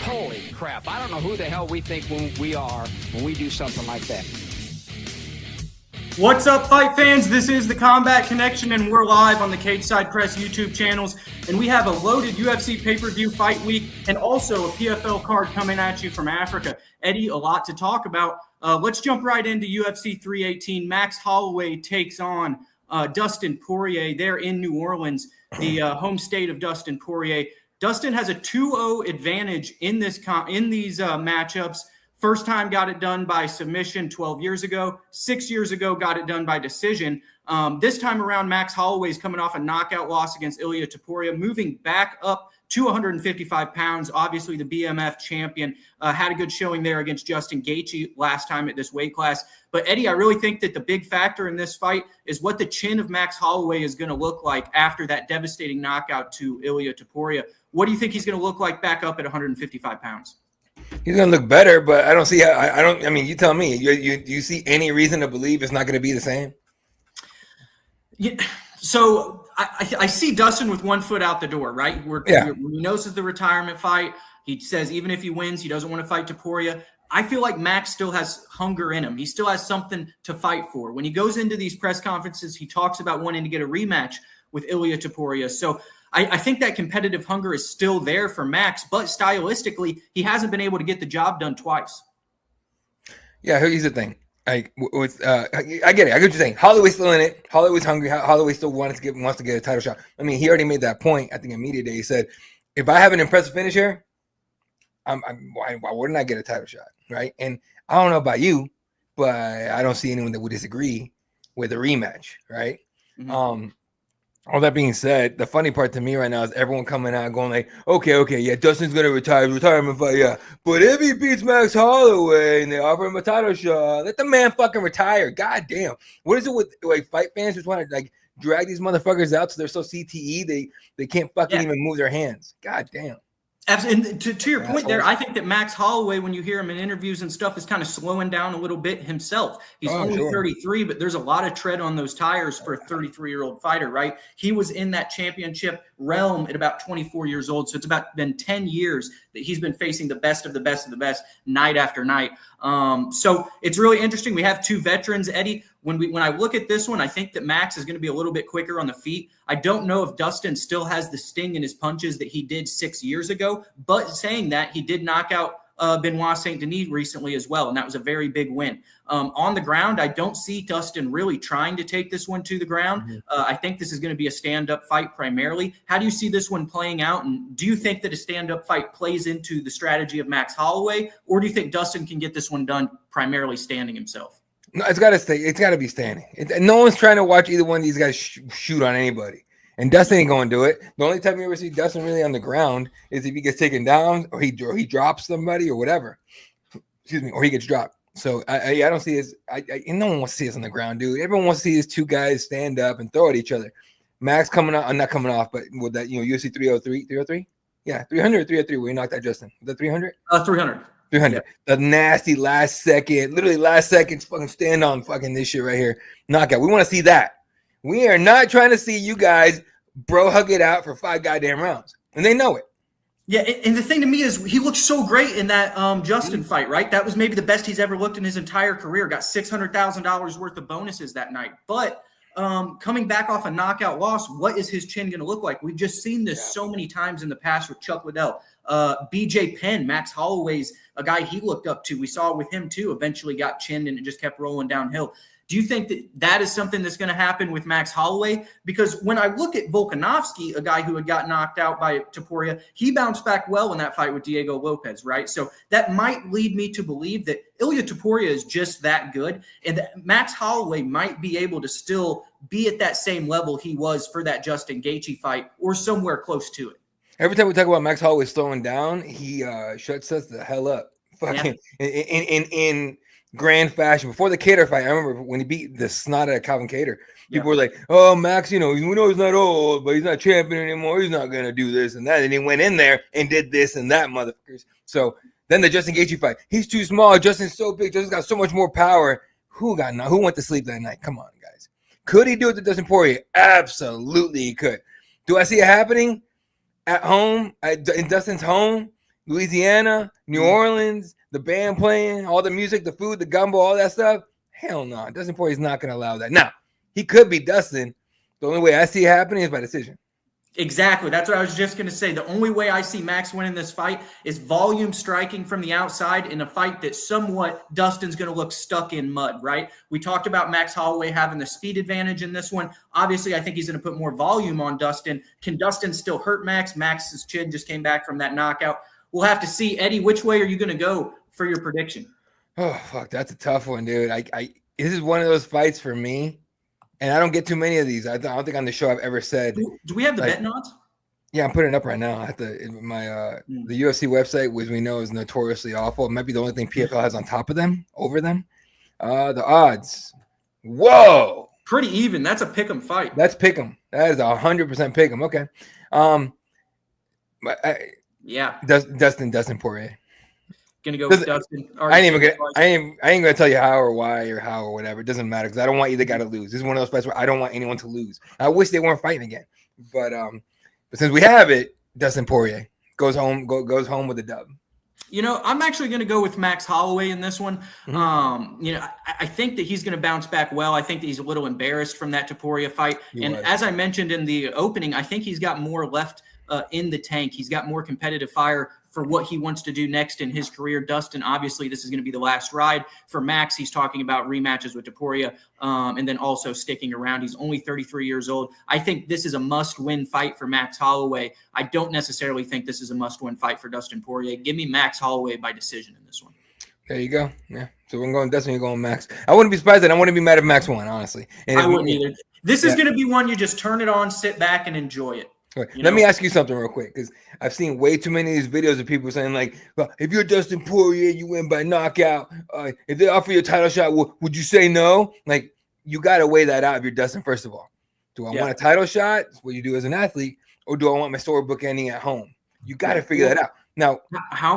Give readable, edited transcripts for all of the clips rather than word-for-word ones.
Holy crap, I don't know who the hell we think we are when we do something like that. What's up, fight fans? This is the Combat Connection, and we're live on the Cageside Press YouTube channels. And we have a loaded UFC pay-per-view fight week and also a PFL card coming at you from Africa. Eddie, a lot to talk about. Let's jump right into UFC 318. Max Holloway takes on Dustin Poirier. They're in New Orleans, the home state of Dustin Poirier. Dustin has a 2-0 advantage in these matchups. First time got it done by submission 12 years ago. 6 years ago, got it done by decision. This time around, Max Holloway is coming off a knockout loss against Ilia Topuria, moving back up to 155 pounds. Obviously, the BMF champion had a good showing there against Justin Gaethje last time at this weight class. But, Eddie, I really think that the big factor in this fight is what the chin of Max Holloway is going to look like after that devastating knockout to Ilia Topuria. What do you think he's going to look like back up at 155 pounds? He's going to look better, but I don't see how. I mean, you tell me. You see any reason to believe it's not going to be the same? Yeah. So I see Dustin with one foot out the door, right? He knows it's the retirement fight. He says even if he wins, he doesn't want to fight Topuria. I feel like Max still has hunger in him. He still has something to fight for. When he goes into these press conferences, he talks about wanting to get a rematch with Ilia Topuria. So I think that competitive hunger is still there for Max, but stylistically, he hasn't been able to get the job done twice. Yeah, here's the thing. I get it. I get what you're saying. Holloway's still in it. Holloway's hungry. Holloway still wants to get a title shot. I mean, he already made that point. I think in media day, he said, "If I have an impressive finish here, why wouldn't I get a title shot?" Right? And I don't know about you, but I don't see anyone that would disagree with a rematch. Right? Mm-hmm. All that being said, the funny part to me right now is everyone coming out going like, okay, yeah, Dustin's going to retire, retirement fight, yeah. But if he beats Max Holloway and they offer him a title shot, let the man fucking retire. God damn. What is it with like fight fans just want to like drag these motherfuckers out so they're so CTE they can't fucking even move their hands? God damn. Absolutely. And to your point there, I think that Max Holloway, when you hear him in interviews and stuff, is kind of slowing down a little bit himself. He's only 33, but there's a lot of tread on those tires for a 33-year-old fighter, right? He was in that championship realm at about 24 years old. So it's been 10 years that he's been facing the best of the best of the best night after night. So it's really interesting. We have two veterans, Eddie. When I look at this one, I think that Max is going to be a little bit quicker on the feet. I don't know if Dustin still has the sting in his punches that he did 6 years ago, but saying that, he did knock out Benoit Saint-Denis recently as well, and that was a very big win. On the ground, I don't see Dustin really trying to take this one to the ground. Mm-hmm. I think this is going to be a stand-up fight primarily. How do you see this one playing out, and do you think that a stand-up fight plays into the strategy of Max Holloway, or do you think Dustin can get this one done primarily standing himself? No, it's got to stay. It's got to be standing. No one's trying to watch either one of these guys shoot on anybody. And Dustin ain't going to do it. The only time you ever see Dustin really on the ground is if he gets taken down or he drops somebody or whatever. Excuse me, or he gets dropped. So I don't see this. No one wants to see us on the ground, dude. Everyone wants to see these two guys stand up and throw at each other. Max coming out, I'm not coming off, but with that, UFC 303? Yeah, 300 or 303. We knocked out Justin. The 300? 300. 300. Yeah. The nasty last second, literally last second fucking stand on fucking this shit right here. Knockout. We want to see that. We are not trying to see you guys bro hug it out for 5 goddamn rounds. And they know it. Yeah, and the thing to me is he looked so great in that Justin fight, right? That was maybe the best he's ever looked in his entire career. Got $600,000 worth of bonuses that night. But coming back off a knockout loss, what is his chin going to look like? We've just seen this so many times in the past with Chuck Liddell. BJ Penn, Max Holloway's a guy he looked up to. We saw with him too, eventually got chinned and it just kept rolling downhill. Do you think that that is something that's going to happen with Max Holloway? Because when I look at Volkanovski, a guy who had got knocked out by Topuria, he bounced back well in that fight with Diego Lopez, right? So that might lead me to believe that Ilia Topuria is just that good and that Max Holloway might be able to still be at that same level he was for that Justin Gaethje fight or somewhere close to it. Every time we talk about Max Holloway slowing down, he shuts us the hell up. Fucking in grand fashion. Before the Cater fight, I remember when he beat the snot out of Calvin Cater, people were like, "Oh, Max, we know he's not old, but he's not champion anymore. He's not gonna do this and that." And he went in there and did this and that, motherfuckers. So then the Justin Gaethje fight, he's too small. Justin's so big. Justin's got so much more power. Who went to sleep that night? Come on, guys. Could he do it to Dustin Poirier? Absolutely, he could. Do I see it happening at home, in Dustin's home, Louisiana, New Orleans, the band playing, all the music, the food, the gumbo, all that stuff? Hell no. Dustin Poirier's not going to allow that. Now, he could be Dustin. The only way I see it happening is by decision. Exactly. That's what I was just going to say. The only way I see Max winning this fight is volume striking from the outside in a fight that somewhat Dustin's going to look stuck in mud, right? We talked about Max Holloway having the speed advantage in this one. Obviously, I think he's going to put more volume on Dustin. Can Dustin still hurt Max? Max's chin just came back from that knockout. We'll have to see. Eddie, which way are you going to go for your prediction? Oh, fuck. That's a tough one, dude. This is one of those fights for me. And I don't get too many of these. I don't think on the show I've ever said. Do we have the betting odds? Yeah, I'm putting it up right now. At the UFC website, which we know is notoriously awful. It might be the only thing PFL has on top of them, over them. The odds. Whoa. Pretty even. That's a pick'em fight. That's pick'em. That is 100% pick'em. Okay. Dustin Poirier. Gonna go with Dustin. I ain't gonna tell you how or whatever. It doesn't matter because I don't want either guy to lose. This is one of those fights where I don't want anyone to lose. I wish they weren't fighting again, but since we have it, Dustin Poirier goes home with a dub. I'm actually going to go with Max Holloway in this one. Mm-hmm. I think that he's going to bounce back well. I think that he's a little embarrassed from that Topuria fight. As I mentioned in the opening, I think he's got more left in the tank. He's got more competitive fire for what he wants to do next in his career. Dustin, obviously, this is going to be the last ride. For Max, he's talking about rematches with Topuria and then also sticking around. He's only 33 years old. I think this is a must-win fight for Max Holloway. I don't necessarily think this is a must-win fight for Dustin Poirier. Give me Max Holloway by decision in this one. There you go. Yeah. So we're going Dustin, you're going Max. I wouldn't be surprised, and I wouldn't be mad if Max won, honestly. And I wouldn't either. This is going to be one you just turn it on, sit back, and enjoy it. Let me ask you something real quick, because I've seen way too many of these videos of people saying, like, well, if you're Dustin Poirier, you win by knockout. If they offer you a title shot, would you say no? Like, you got to weigh that out if you're Dustin, first of all. Do I want a title shot? That's what you do as an athlete. Or do I want my storybook ending at home? You got to figure that out. Now,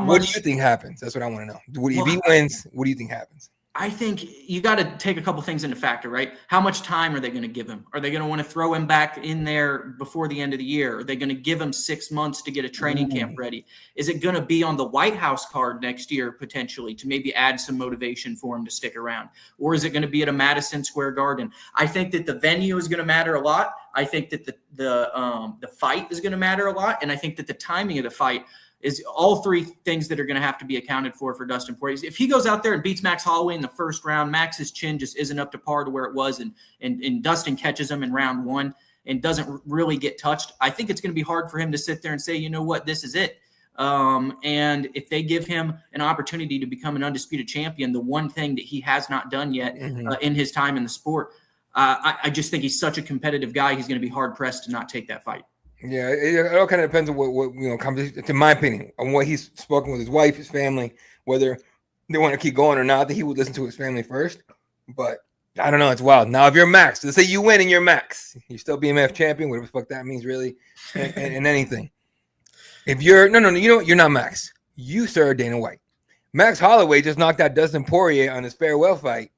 what do you think happens? That's what I want to know. If he wins, what do you think happens? I think you got to take a couple things into factor, right? How much time are they going to give him? Are they going to want to throw him back in there before the end of the year? Are they going to give him 6 months to get a training camp ready? Is it going to be on the White House card next year, potentially, to maybe add some motivation for him to stick around? Or is it going to be at a Madison Square Garden? I think that the venue is going to matter a lot. I think that the fight is going to matter a lot. And I think that the timing of the fight is all three things that are going to have to be accounted for Dustin Poirier. If he goes out there and beats Max Holloway in the first round, Max's chin just isn't up to par to where it was, and Dustin catches him in round one and doesn't really get touched, I think it's going to be hard for him to sit there and say, you know what, this is it. And if they give him an opportunity to become an undisputed champion, the one thing that he has not done yet in his time in the sport, I just think he's such a competitive guy. He's going to be hard pressed to not take that fight. Yeah, it all kind of depends on what comes, in my opinion, on what he's spoken with his wife, his family, whether they want to keep going or not. That he would listen to his family first. But I don't know. It's wild. Now, if you're Max, let's say you win and you're Max, you're still BMF champion, whatever the fuck that means, really, and anything. If you're you know what? You're not Max. You, sir, Dana White. Max Holloway just knocked out Dustin Poirier on his farewell fight,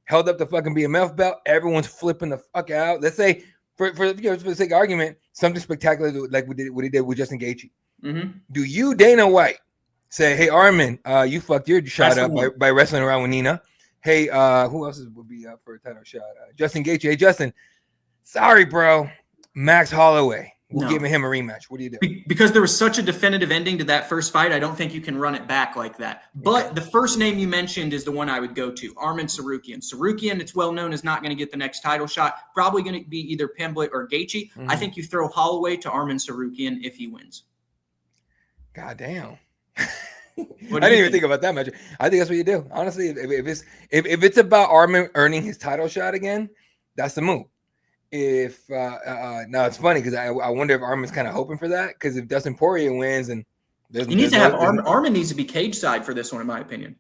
held up the fucking BMF belt. Everyone's flipping the fuck out. Let's say, for the sake of argument, something spectacular like what he did with Justin Gaethje. Do you, Dana White, say, hey, Armin, you fucked your shot up by wrestling around with Nina? Hey, who else would be up for a title shot? Justin Gaethje. Hey, Justin, sorry, bro. Max Holloway. We'll give him a rematch. What do you do? Because there was such a definitive ending to that first fight, I don't think you can run it back like that. But the first name you mentioned is the one I would go to, Armin Tsarukyan. Tsarukyan, it's well known, is not going to get the next title shot. Probably going to be either Pimblett or Gaethje. I think you throw Holloway to Armin Tsarukyan if he wins. God damn. I didn't even think about that much. I think that's what you do. Honestly, if it's about Armin earning his title shot again, that's the move. if now it's funny because I wonder if Armin's kind of hoping for that, because if Dustin Poirier wins and he needs to have Armin needs to be cage side for this one, in my opinion.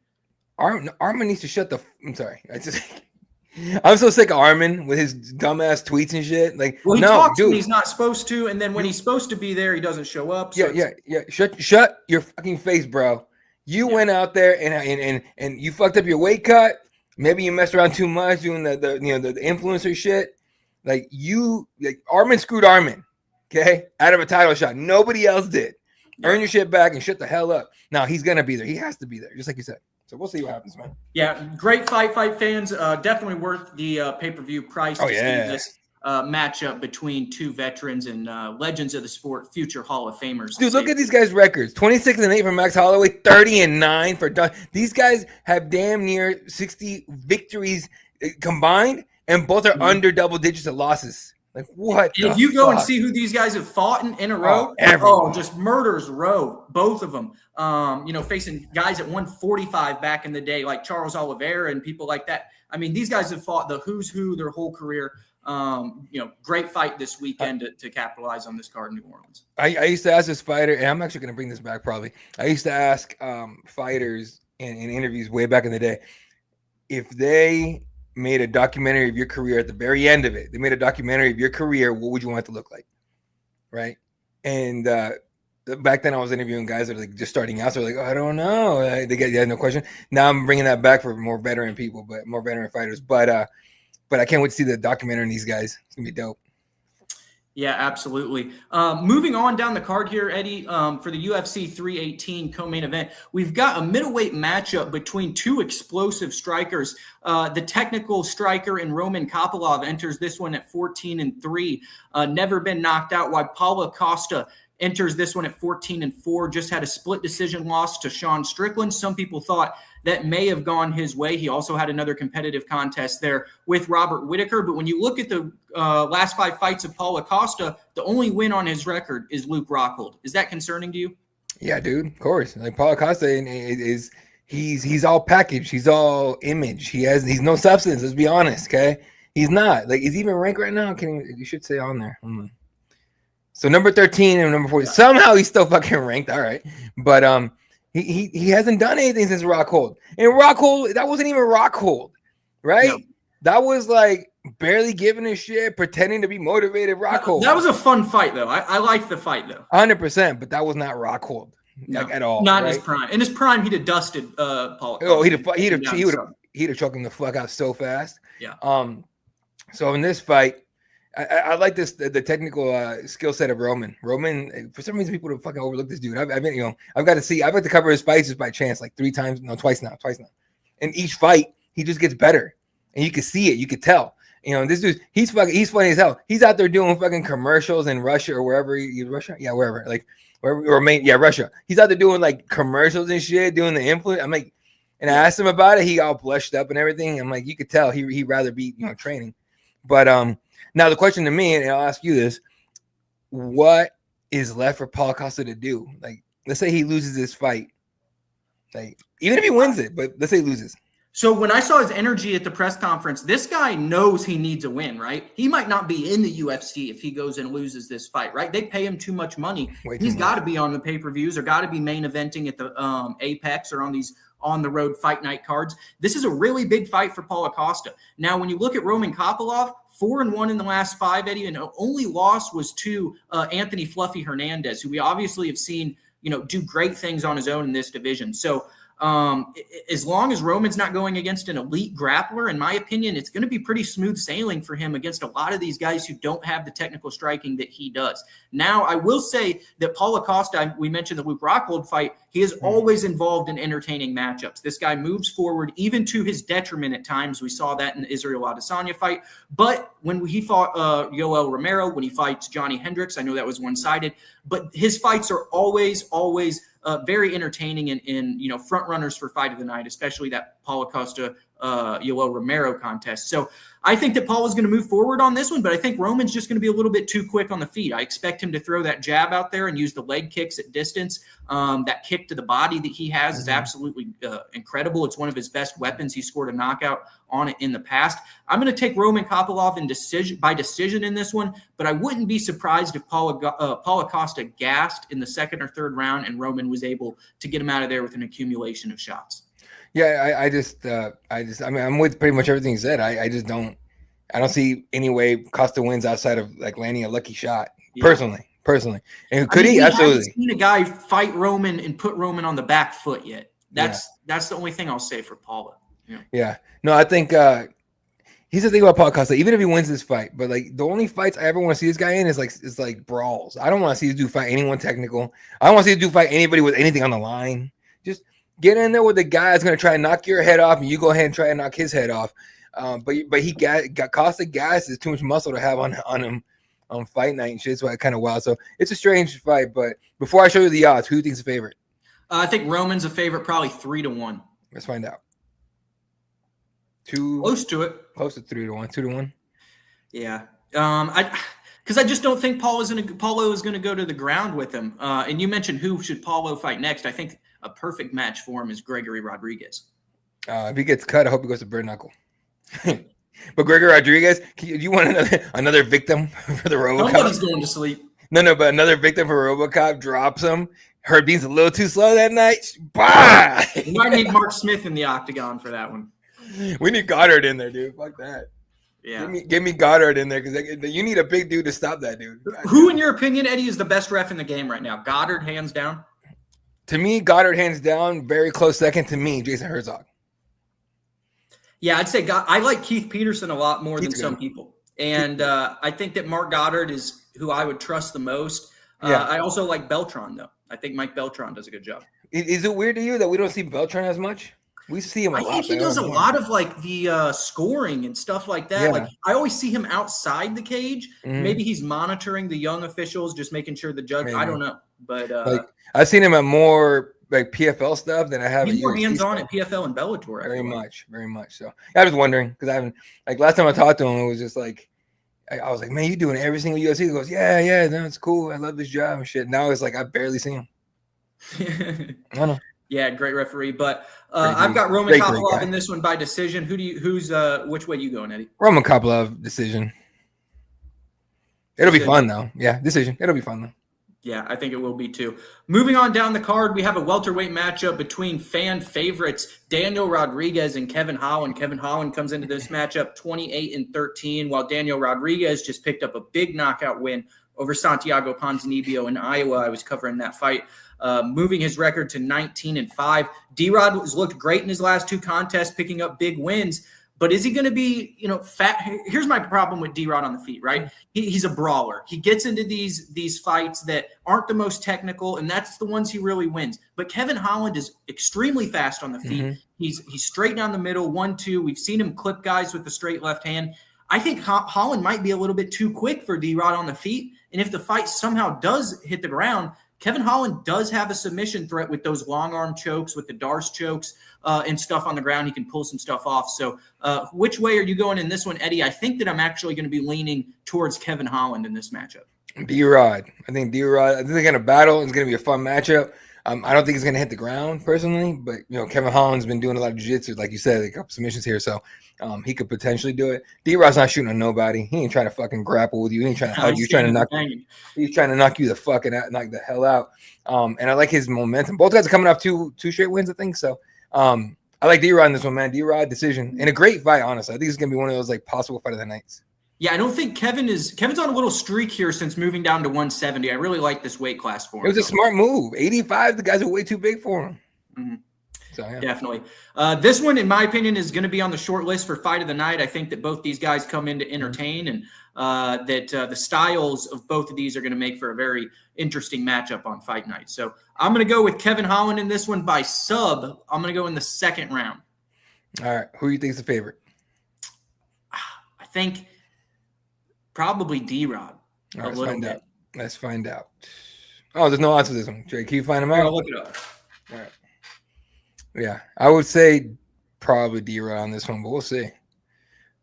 Armin needs to shut the. I'm sorry. I'm so sick of Armin with his dumbass tweets and shit. Like, well, he no, talks dude, when he's not supposed to, and then when he's supposed to be there, he doesn't show up. So yeah. Shut your fucking face, bro. You went out there and you fucked up your weight cut. Maybe you messed around too much doing the influencer shit. Like Armin screwed Armin, okay, out of a title shot. Nobody else did. Earn your shit back and shut the hell up. Now he's gonna be there. He has to be there, just like you said. So we'll see what happens, man. Yeah, great fight fans. Definitely worth the pay-per-view price to see this matchup between two veterans and legends of the sport, future Hall of Famers. Dude, look at these guys' records: 26-8 for Max Holloway, 30-9 for Dunn. These guys have damn near 60 victories combined, and both are under double digits of losses. Like, what? If you go and see who these guys have fought in a row, just murders row, both of them. Facing guys at 145 back in the day, like Charles Oliveira and people like that. I mean, these guys have fought the who's who their whole career. Great fight this weekend to capitalize on this card in New Orleans. I used to ask this fighter, and I'm actually going to bring this back probably. I used to ask fighters in interviews way back in the day, if they made a documentary of your career at the very end of it, they made a documentary of your career, what would you want it to look like? Right. And back then I was interviewing guys that are like just starting out. So they're like, oh, I don't know. They had no question. Now I'm bringing that back for more veteran people, but more veteran fighters. But I can't wait to see the documentary on these guys. It's gonna be dope. Yeah, absolutely. Moving on down the card here, Eddie, for the UFC 318 co-main event, we've got a middleweight matchup between two explosive strikers. The technical striker in Roman Kopylov enters this one at 14-3, never been knocked out, while Paulo Costa enters this one at 14-4, just had a split decision loss to Sean Strickland. Some people thought that may have gone his way. He also had another competitive contest there with Robert Whittaker. But when you look at the last 5 fights of Paulo Costa, the only win on his record is Luke Rockhold. Is that concerning to you? Yeah, dude, of course. Like Paulo Costa is he's all package. He's all image. He's no substance. Let's be honest, okay? He's not. Like, is he even ranked right now? You should say on there. So number 13 and number 40. Somehow he's still fucking ranked. All right. But he hasn't done anything since Rockhold. And Rockhold, that wasn't even Rockhold, right? No. That was like barely giving a shit, pretending to be motivated Rockhold. That was a fun fight, though. I liked the fight, though. 100%, but that was not Rockhold, like, at all. Not in his prime. In his prime, he'd have dusted Paul. Oh, he'd have choked him the fuck out so fast. Yeah. So in this fight, I like the technical skill set of Roman. Roman, for some reason, people don't fucking overlook this dude. I've got to cover his fights just by chance, like twice now. And each fight, he just gets better, and you can see it, you can tell. This dude, he's funny as hell. He's out there doing fucking commercials in Russia or wherever Russia, yeah, wherever, like Russia. He's out there doing like commercials and shit, doing the influence. I'm like, and I asked him about it. He all blushed up and everything. I'm like, you could tell he'd rather be training, but now the question to me, and I'll ask you this: what is left for Paulo Costa to do? Like, let's say he loses this fight, like even if he wins it, but let's say he loses. So when I saw his energy at the press conference, this guy knows he needs a win, right? He might not be in the UFC if he goes and loses this fight, right? They pay him too much money. He's got to be on the pay-per-views or got to be main eventing at the Apex or on these on-the-road fight night cards. This is a really big fight for Paulo Costa. Now, when you look at Roman Kopylov, 4-1 in the last 5, Eddie, and the only loss was to Anthony Fluffy Hernandez, who we obviously have seen, do great things on his own in this division. So as long as Roman's not going against an elite grappler, in my opinion, it's going to be pretty smooth sailing for him against a lot of these guys who don't have the technical striking that he does. Now, I will say that Paulo Costa, we mentioned the Luke Rockhold fight, he is always involved in entertaining matchups. This guy moves forward, even to his detriment at times. We saw that in the Israel Adesanya fight. But when he fought Yoel Romero, when he fights Johnny Hendricks, I know that was one-sided, but his fights are always very entertaining and front runners for fight of the night, especially that Paulo Costa Yoel Romero contest. So I think that Paul is going to move forward on this one, but I think Roman's just going to be a little bit too quick on the feet. I expect him to throw that jab out there and use the leg kicks at distance. That kick to the body that he has is absolutely incredible. It's one of his best weapons. He scored a knockout on it in the past. I'm going to take Roman Kopylov by decision in this one, but I wouldn't be surprised if Paul Acosta gassed in the second or third round and Roman was able to get him out of there with an accumulation of shots. Yeah, I mean, I'm with pretty much everything you said. I don't see any way Costa wins outside of like landing a lucky shot. Yeah. Personally. And could he? Absolutely. I haven't seen a guy fight Roman and put Roman on the back foot yet. That's the only thing I'll say for Paula. Yeah. No, I think he's the thing about Paul Costa. Even if he wins this fight, but like the only fights I ever want to see this guy in is like brawls. I don't want to see this dude fight anyone technical. I don't want to see this dude fight anybody with anything on the line. Just get in there with the guy that's going to try and knock your head off, and you go ahead and try and knock his head off. But he got Costa gas is too much muscle to have on him on fight night and shit. So kind of wild. So it's a strange fight. But before I show you the odds, who do you think's the favorite? I think Roman's a favorite, probably 3-1. Let's find out. Close to it. Close to 3-1, 2-1. Yeah. Because I just don't think Paulo is going to go to the ground with him. And you mentioned who should Paulo fight next. I think a perfect match for him is Gregory Rodriguez. If he gets cut, I hope he goes to bare knuckle. But Gregory Rodriguez, do you want another victim for the RoboCop? Nobody's going to sleep. No, but another victim for RoboCop drops him. Herb Dean's a little too slow that night. Bah! We might need Mark Smith in the octagon for that one. We need Goddard in there, dude. Fuck that. Yeah. Give me Goddard in there because you need a big dude to stop that dude. Who, in your opinion, Eddie, is the best ref in the game right now? Goddard, hands down? To me, Goddard, hands down. Very close second to me, Jason Herzog. Yeah, I'd say I like Keith Peterson a lot more than some people. And I think that Mark Goddard is who I would trust the most. I also like Beltran, though. I think Mike Beltran does a good job. Is it weird to you that we don't see Beltran as much? We see him a lot. I think he does a lot of like the scoring and stuff like that. Yeah. Like I always see him outside the cage. Mm-hmm. Maybe he's monitoring the young officials, just making sure the judge. Maybe. I don't know, but like, I've seen him at more like PFL stuff than I have. He's more hands-on at PFL and Bellator. Very much. So I was wondering because I haven't like last time I talked to him, it was just like I was like, man, you doing every single UFC? He goes, yeah, no, it's cool. I love this job and shit. Now it's like I barely see him. I don't know. Yeah, great referee. But I've got Roman Kopylov in this one by decision. Which way you going, Eddie? Roman Kopylov decision. It'll be fun though. Yeah, decision. It'll be fun though. Yeah, I think it will be too. Moving on down the card, we have a welterweight matchup between fan favorites Daniel Rodriguez and Kevin Holland. Kevin Holland comes into this matchup 28-13, while Daniel Rodriguez just picked up a big knockout win over Santiago Ponzinibbio in Iowa. I was covering that fight. Moving his record to 19-5. D-Rod has looked great in his last two contests, picking up big wins. But is he going to be, fat? Here's my problem with D-Rod on the feet, right? He's a brawler. He gets into these fights that aren't the most technical, and that's the ones he really wins. But Kevin Holland is extremely fast on the feet. Mm-hmm. He's straight down the middle, 1-2. We've seen him clip guys with the straight left hand. I think Holland might be a little bit too quick for D-Rod on the feet. And if the fight somehow does hit the ground, Kevin Holland does have a submission threat with those long arm chokes, with the Darce chokes and stuff on the ground. He can pull some stuff off. So which way are you going in this one, Eddie? I think that I'm actually going to be leaning towards Kevin Holland in this matchup. D-Rod. I think D-Rod. I think they're going to battle. It's going to be a fun matchup. I don't think he's going to hit the ground personally, but Kevin Holland's been doing a lot of jiu-jitsu, like you said, a couple submissions here, so he could potentially do it. D-Rod's not shooting on nobody. He ain't trying to fucking grapple with you. He ain't trying to hug you. He's trying to knock you the fucking out, knock the hell out. And I like his momentum. Both guys are coming off two straight wins, I think. So I like D-Rod in this one, man. D-Rod decision and a great fight. Honestly, I think it's gonna be one of those like possible fight of the nights. Yeah, I don't think Kevin's on a little streak here since moving down to 170. I really like this weight class for him. It was a smart move. 85, the guys are way too big for him. Mm-hmm. So, yeah. Definitely. This one, in my opinion, is going to be on the short list for fight of the night. I think that both these guys come in to entertain, and that the styles of both of these are going to make for a very interesting matchup on fight night. So I'm going to go with Kevin Holland in this one by sub. I'm going to go in the second round. All right. Who do you think is the favorite? I think probably D-Rod. All right, let's find out. Oh, there's no odds for this one. Jay, can you find him out? I'll look it up. All right. Yeah, I would say probably D-Rod on this one, but we'll see.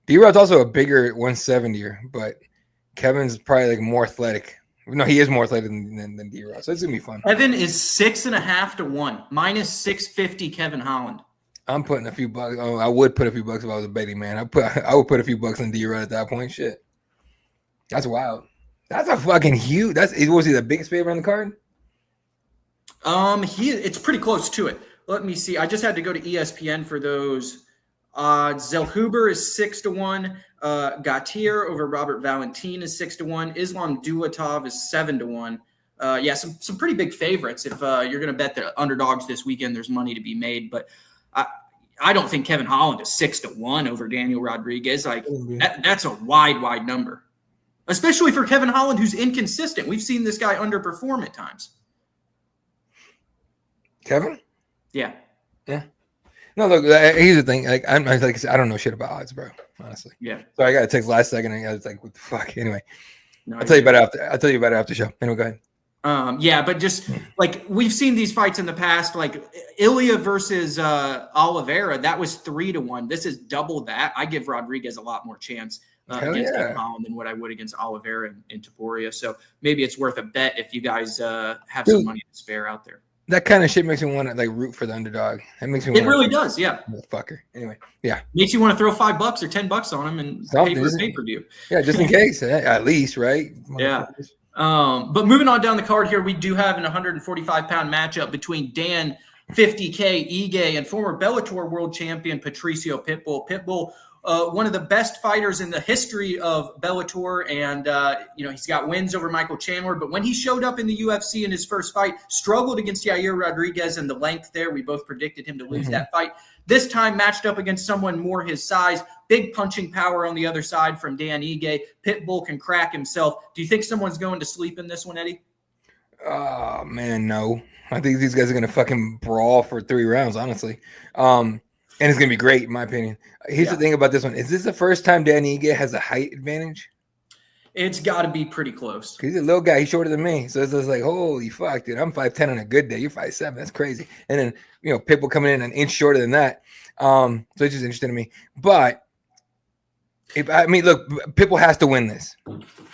D-Rod's also a bigger 170er, but Kevin's probably like more athletic. No, he is more athletic than D-Rod, so it's gonna be fun. Kevin is 6.5 to 1, minus 650. Kevin Holland. I'm putting a few bucks. Oh, I would put a few bucks if I was a betting man. I would put a few bucks on D-Rod at that point. Shit, that's wild. That's a fucking huge. Was he the biggest favorite on the card? It's pretty close to it. Let me see. I just had to go to ESPN for those odds. Zellhuber is 6 to 1. Gautier over Robert Valentin is 6 to 1. Islam Dulatov is 7 to 1. Yeah, some pretty big favorites. If you're going to bet the underdogs this weekend, there's money to be made. But I don't think Kevin Holland is 6 to 1 over Daniel Rodriguez. Like that's a wide number, especially for Kevin Holland, who's inconsistent. We've seen this guy underperform at times. Kevin? Yeah. No, look. Here's the thing. Like I don't know shit about odds, bro. Honestly. Yeah. So I got a text last second, and I was like, "What the fuck?" Anyway, No, I'll tell you about it after. I'll tell you about it after the show. Anyway, go ahead. Yeah, but just like we've seen these fights in the past, like Ilya versus Oliveira, that was 3 to 1. This is double that. I give Rodriguez a lot more chance against Kevin Holland than what I would against Oliveira and Taporia. So maybe it's worth a bet if you guys have some money to spare out there. That kind of shit makes me want to like root for the underdog. That makes me. It really does, yeah. Motherfucker. Anyway, yeah. Makes you want to throw $5 or $10 on him and pay for pay-per-view. Yeah, just in case, at least, right? Yeah. But moving on down the card here, we do have an 145-pound matchup between Dan 50K Ige and former Bellator world champion Patricio Pitbull. Pitbull, one of the best fighters in the history of Bellator, and he's got wins over Michael Chandler. But when he showed up in the UFC in his first fight, struggled against Yair Rodriguez and the length there. We both predicted him to lose that fight. This time matched up against someone more his size, big punching power on the other side from Dan Ige. Pitbull can crack himself. Do you think someone's going to sleep in this one, Eddie? Oh man, no. I think these guys are gonna fucking brawl for 3 rounds, honestly. And it's going to be great, in my opinion. Here's the thing about this one. Is this the first time Dan Ige has a height advantage? It's got to be pretty close. He's a little guy. He's shorter than me. So it's just like, holy fuck, dude. I'm 5'10" on a good day. You're 5'7". That's crazy. And then, Pitbull coming in an inch shorter than that. So it's just interesting to me. But, look, Pitbull has to win this.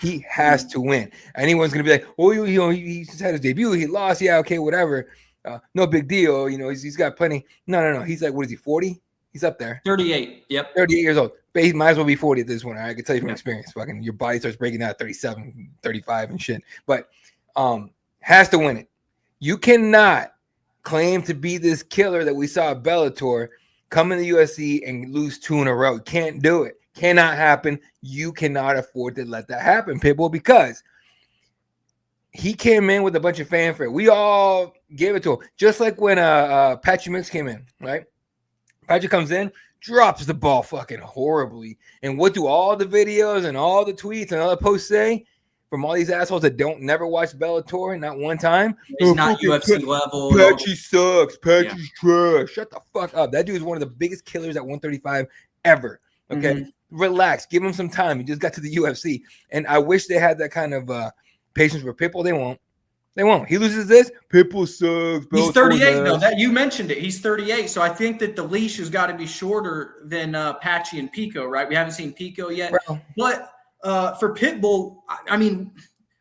He has to win. Anyone's going to be like, oh, he just had his debut. He lost. Yeah, okay, whatever. No big deal. He's got plenty. No. He's like, what is he, 40? He's up there. 38. Yep. 38 years old. But he might as well be 40 at this one. I can tell you from experience. Fucking your body starts breaking out at 37, 35 and shit. But has to win it. You cannot claim to be this killer that we saw at Bellator, come in the UFC and lose 2 in a row. Can't do it. Cannot happen. You cannot afford to let that happen, Pitbull, because he came in with a bunch of fanfare. We all gave it to him. Just like when Patchy Mix came in, right? Patchy comes in, drops the ball fucking horribly. And what do all the videos and all the tweets and all the posts say from all these assholes that never watch Bellator, not one time? It's not UFC level. Patchy sucks. Patchy's trash. Shut the fuck up. That dude is one of the biggest killers at 135 ever. Okay? Relax. Give him some time. He just got to the UFC. And I wish they had that kind of patience for Pitbull. They won't. He loses this. Pitbull sucks. He's 38 though. That you mentioned it. He's 38. So I think that the leash has got to be shorter than Patchy and Pico, right? We haven't seen Pico yet. Bro. But for Pitbull,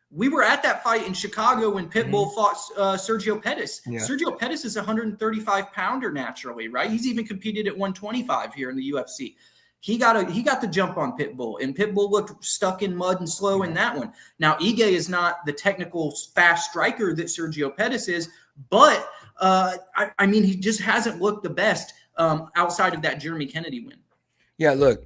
we were at that fight in Chicago when Pitbull fought Sergio Pettis. Yeah. Sergio Pettis is a 135-pounder naturally, right? He's even competed at 125 here in the UFC. He got the jump on Pitbull, and Pitbull looked stuck in mud and slow in that one. Now, Ige is not the technical fast striker that Sergio Pettis is, but he just hasn't looked the best outside of that Jeremy Kennedy win. Yeah, look.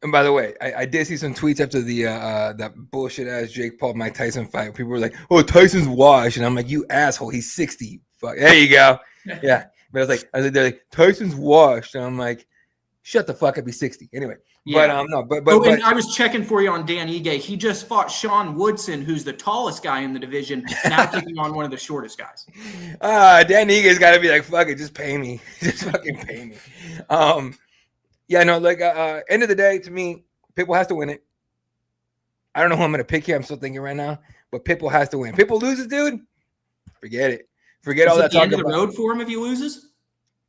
And by the way, I did see some tweets after the that bullshit ass Jake Paul Mike Tyson fight. People were like, "Oh, Tyson's washed," and I'm like, "You asshole, he's 60." Fuck, there you go. Yeah, but I was like, they're like, "Tyson's washed," and I'm like, shut the fuck up, he's 60. Anyway, yeah. But I was checking for you on Dan Ige. He just fought Sean Woodson, who's the tallest guy in the division, now taking on one of the shortest guys. Dan Ige's got to be like, fuck it, just pay me. Just fucking pay me. End of the day, to me, Pitbull has to win it. I don't know who I'm going to pick here. I'm still thinking right now, but Pitbull has to win. Pitbull loses, dude, forget it. Forget all that talk about. Is it the end of the road for him if he loses?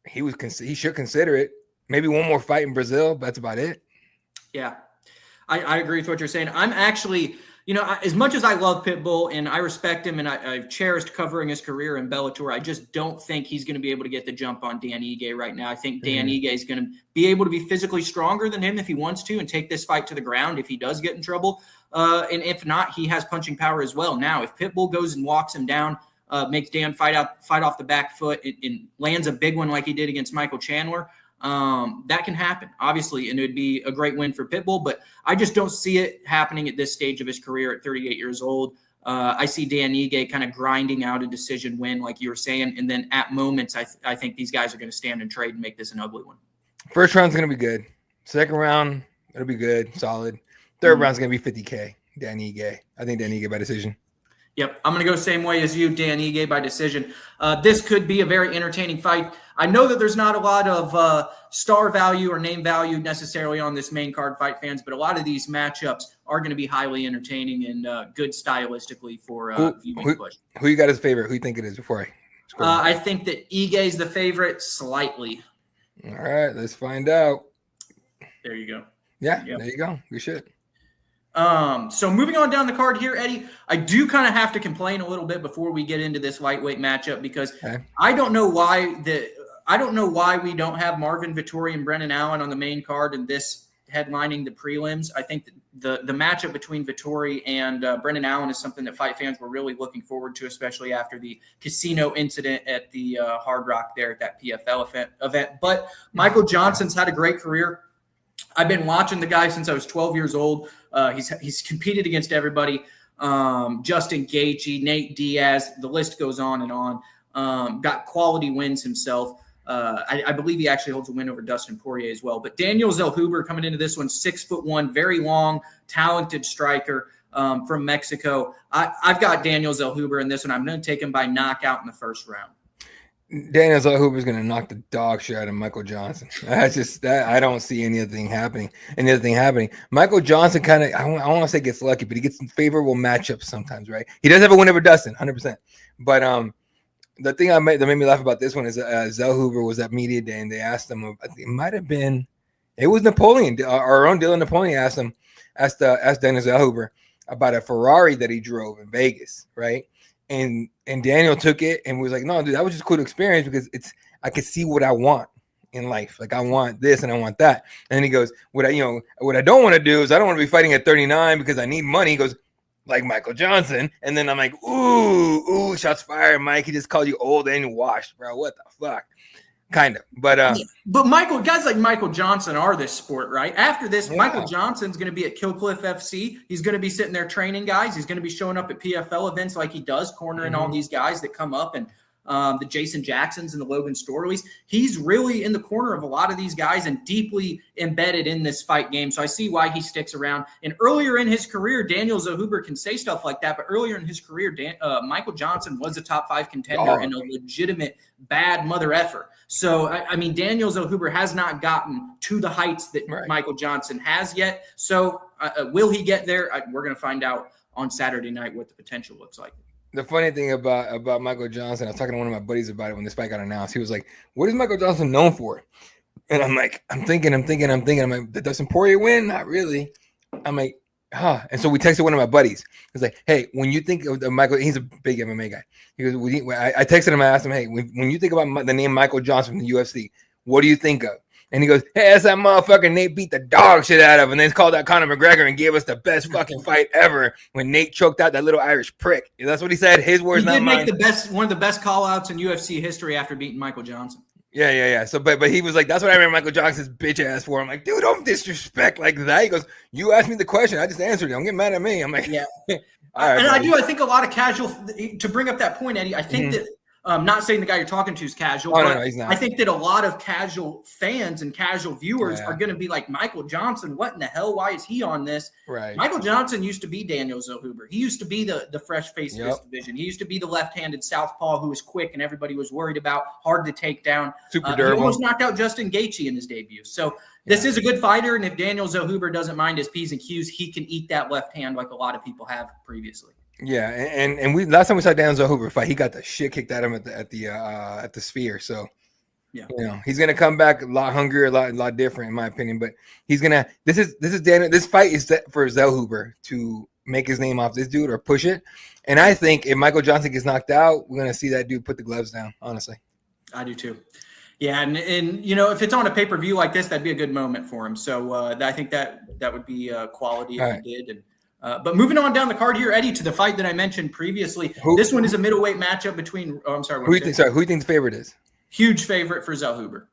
he should consider it. Maybe one more fight in Brazil, but that's about it. Yeah, I agree with what you're saying. I'm actually, as much as I love Pitbull and I respect him and I've cherished covering his career in Bellator, I just don't think he's going to be able to get the jump on Dan Ige right now. I think Dan Ige is going to be able to be physically stronger than him if he wants to and take this fight to the ground if he does get in trouble. And if not, he has punching power as well. Now, if Pitbull goes and walks him down, makes Dan fight off the back foot and lands a big one like he did against Michael Chandler, that can happen, obviously, and it would be a great win for Pitbull, but I just don't see it happening at this stage of his career at 38 years old. I see Dan Ige kind of grinding out a decision win, like you were saying, and then at moments, I think these guys are going to stand and trade and make this an ugly one. First round's going to be good. Second round, it'll be good, solid. Third round's going to be 50K, Dan Ige. I think Dan Ige by decision. Yep, I'm going to go same way as you, Dan Ige by decision. This could be a very entertaining fight. I know that there's not a lot of star value or name value necessarily on this main card, fight fans, but a lot of these matchups are going to be highly entertaining and good stylistically for viewing push. Who you got as favorite? Who you think it is before I think that Ige is the favorite slightly. All right, let's find out. There you go. Yeah, There you go. We should. So moving on down the card here, Eddie, I do kind of have to complain a little bit before we get into this lightweight matchup because I don't know why we don't have Marvin Vettori and Brennan Allen on the main card and this headlining the prelims. I think the matchup between Vettori and Brennan Allen is something that fight fans were really looking forward to, especially after the casino incident at the Hard Rock there at that PFL event. But Michael Johnson's had a great career. I've been watching the guy since I was 12 years old. He's competed against everybody. Justin Gaethje, Nate Diaz, the list goes on and on. Got quality wins himself. I believe he actually holds a win over Dustin Poirier as well. But Daniel Zellhuber coming into this one, 6'1", very long, talented striker from Mexico. I've got Daniel Zellhuber in this one. I'm going to take him by knockout in the first round. Daniel Zellhuber is going to knock the dog shit out of Michael Johnson. That's just that. I don't see anything happening. Michael Johnson kind of, I want to say gets lucky, but he gets favorable matchups sometimes, right? He does have a win over Dustin, 100%. But the thing that made me laugh about this one is Zellhuber was at media day and they asked him, I think it might have been, it was Napoleon, our own Dylan Napoleon asked Daniel Zellhuber about a Ferrari that he drove in Vegas, right? And Daniel took it and was like, no, dude, that was just a cool experience because I could see what I want in life. Like I want this and I want that. And then he goes, what I don't want to do is I don't want to be fighting at 39 because I need money. He goes, like Michael Johnson. And then I'm like, ooh, shots fired, Mike. He just called you old and washed, bro. What the fuck? Kind of. But guys like Michael Johnson are this sport, right? After this, Michael Johnson's going to be at Killcliff FC. He's going to be sitting there training guys. He's going to be showing up at PFL events like he does, cornering all these guys that come up and the Jason Jacksons and the Logan Storleys. He's really in the corner of a lot of these guys and deeply embedded in this fight game. So I see why he sticks around. And earlier in his career, Daniel Zellhuber can say stuff like that. But earlier in his career, Michael Johnson was a top 5 contender and a legitimate bad mother effer. So, I mean, Daniel Zellhuber has not gotten to the heights that Michael Johnson has yet. So will he get there? We're going to find out on Saturday night what the potential looks like. The funny thing about Michael Johnson, I was talking to one of my buddies about it when this fight got announced. He was like, what is Michael Johnson known for? And I'm like, I'm thinking. I'm like, did Dustin Poirier win? Not really. I'm like, And so we texted one of my buddies. He's like, hey, when you think of Michael, he's a big MMA guy. He goes, I texted him, I asked him, hey, when you think about the name Michael Johnson from the UFC, what do you think of? And he goes, hey, that's that motherfucker Nate beat the dog shit out of, and then called out Conor McGregor and gave us the best fucking fight ever when Nate choked out that little Irish prick. That's what he said. His words, not mine. He did make one of the best call outs in UFC history after beating Michael Johnson. Yeah. So, but he was like, that's what I remember Michael Johnson's bitch ass for. I'm like, dude, don't disrespect like that. He goes, you asked me the question, I just answered it. Don't get mad at me. I'm like, yeah. All right, I think a lot of casual, to bring up that point, Eddie, I think that, not saying the guy you're talking to is casual, but no, he's not. I think that a lot of casual fans and casual viewers are going to be like, Michael Johnson, what in the hell? Why is he on this? Right. Michael Johnson used to be Daniel Zellhuber. He used to be the fresh face of this division. He used to be the left-handed southpaw who was quick and everybody was worried about, hard to take down. Super durable. He almost knocked out Justin Gaethje in his debut. So this is a good fighter, and if Daniel Zellhuber doesn't mind his P's and Q's, he can eat that left hand like a lot of people have previously. Yeah, and we last time we saw Daniel Zellhuber fight, he got the shit kicked out of him at the Sphere. So Yeah. You know, he's gonna come back a lot hungrier, a lot different, in my opinion. But he's gonna. This is Daniel. This fight is set for Zellhuber to make his name off this dude or push it. And I think if Michael Johnson gets knocked out, we're gonna see that dude put the gloves down. Honestly, I do too. Yeah, and you know, if it's on a pay-per-view like this, that'd be a good moment for him. So I think that would be quality if he did. And but moving on down the card here, Eddie, to the fight that I mentioned previously. This one is a middleweight matchup between. Oh, I'm sorry. Who do you think the favorite is? Huge favorite for Zellhuber.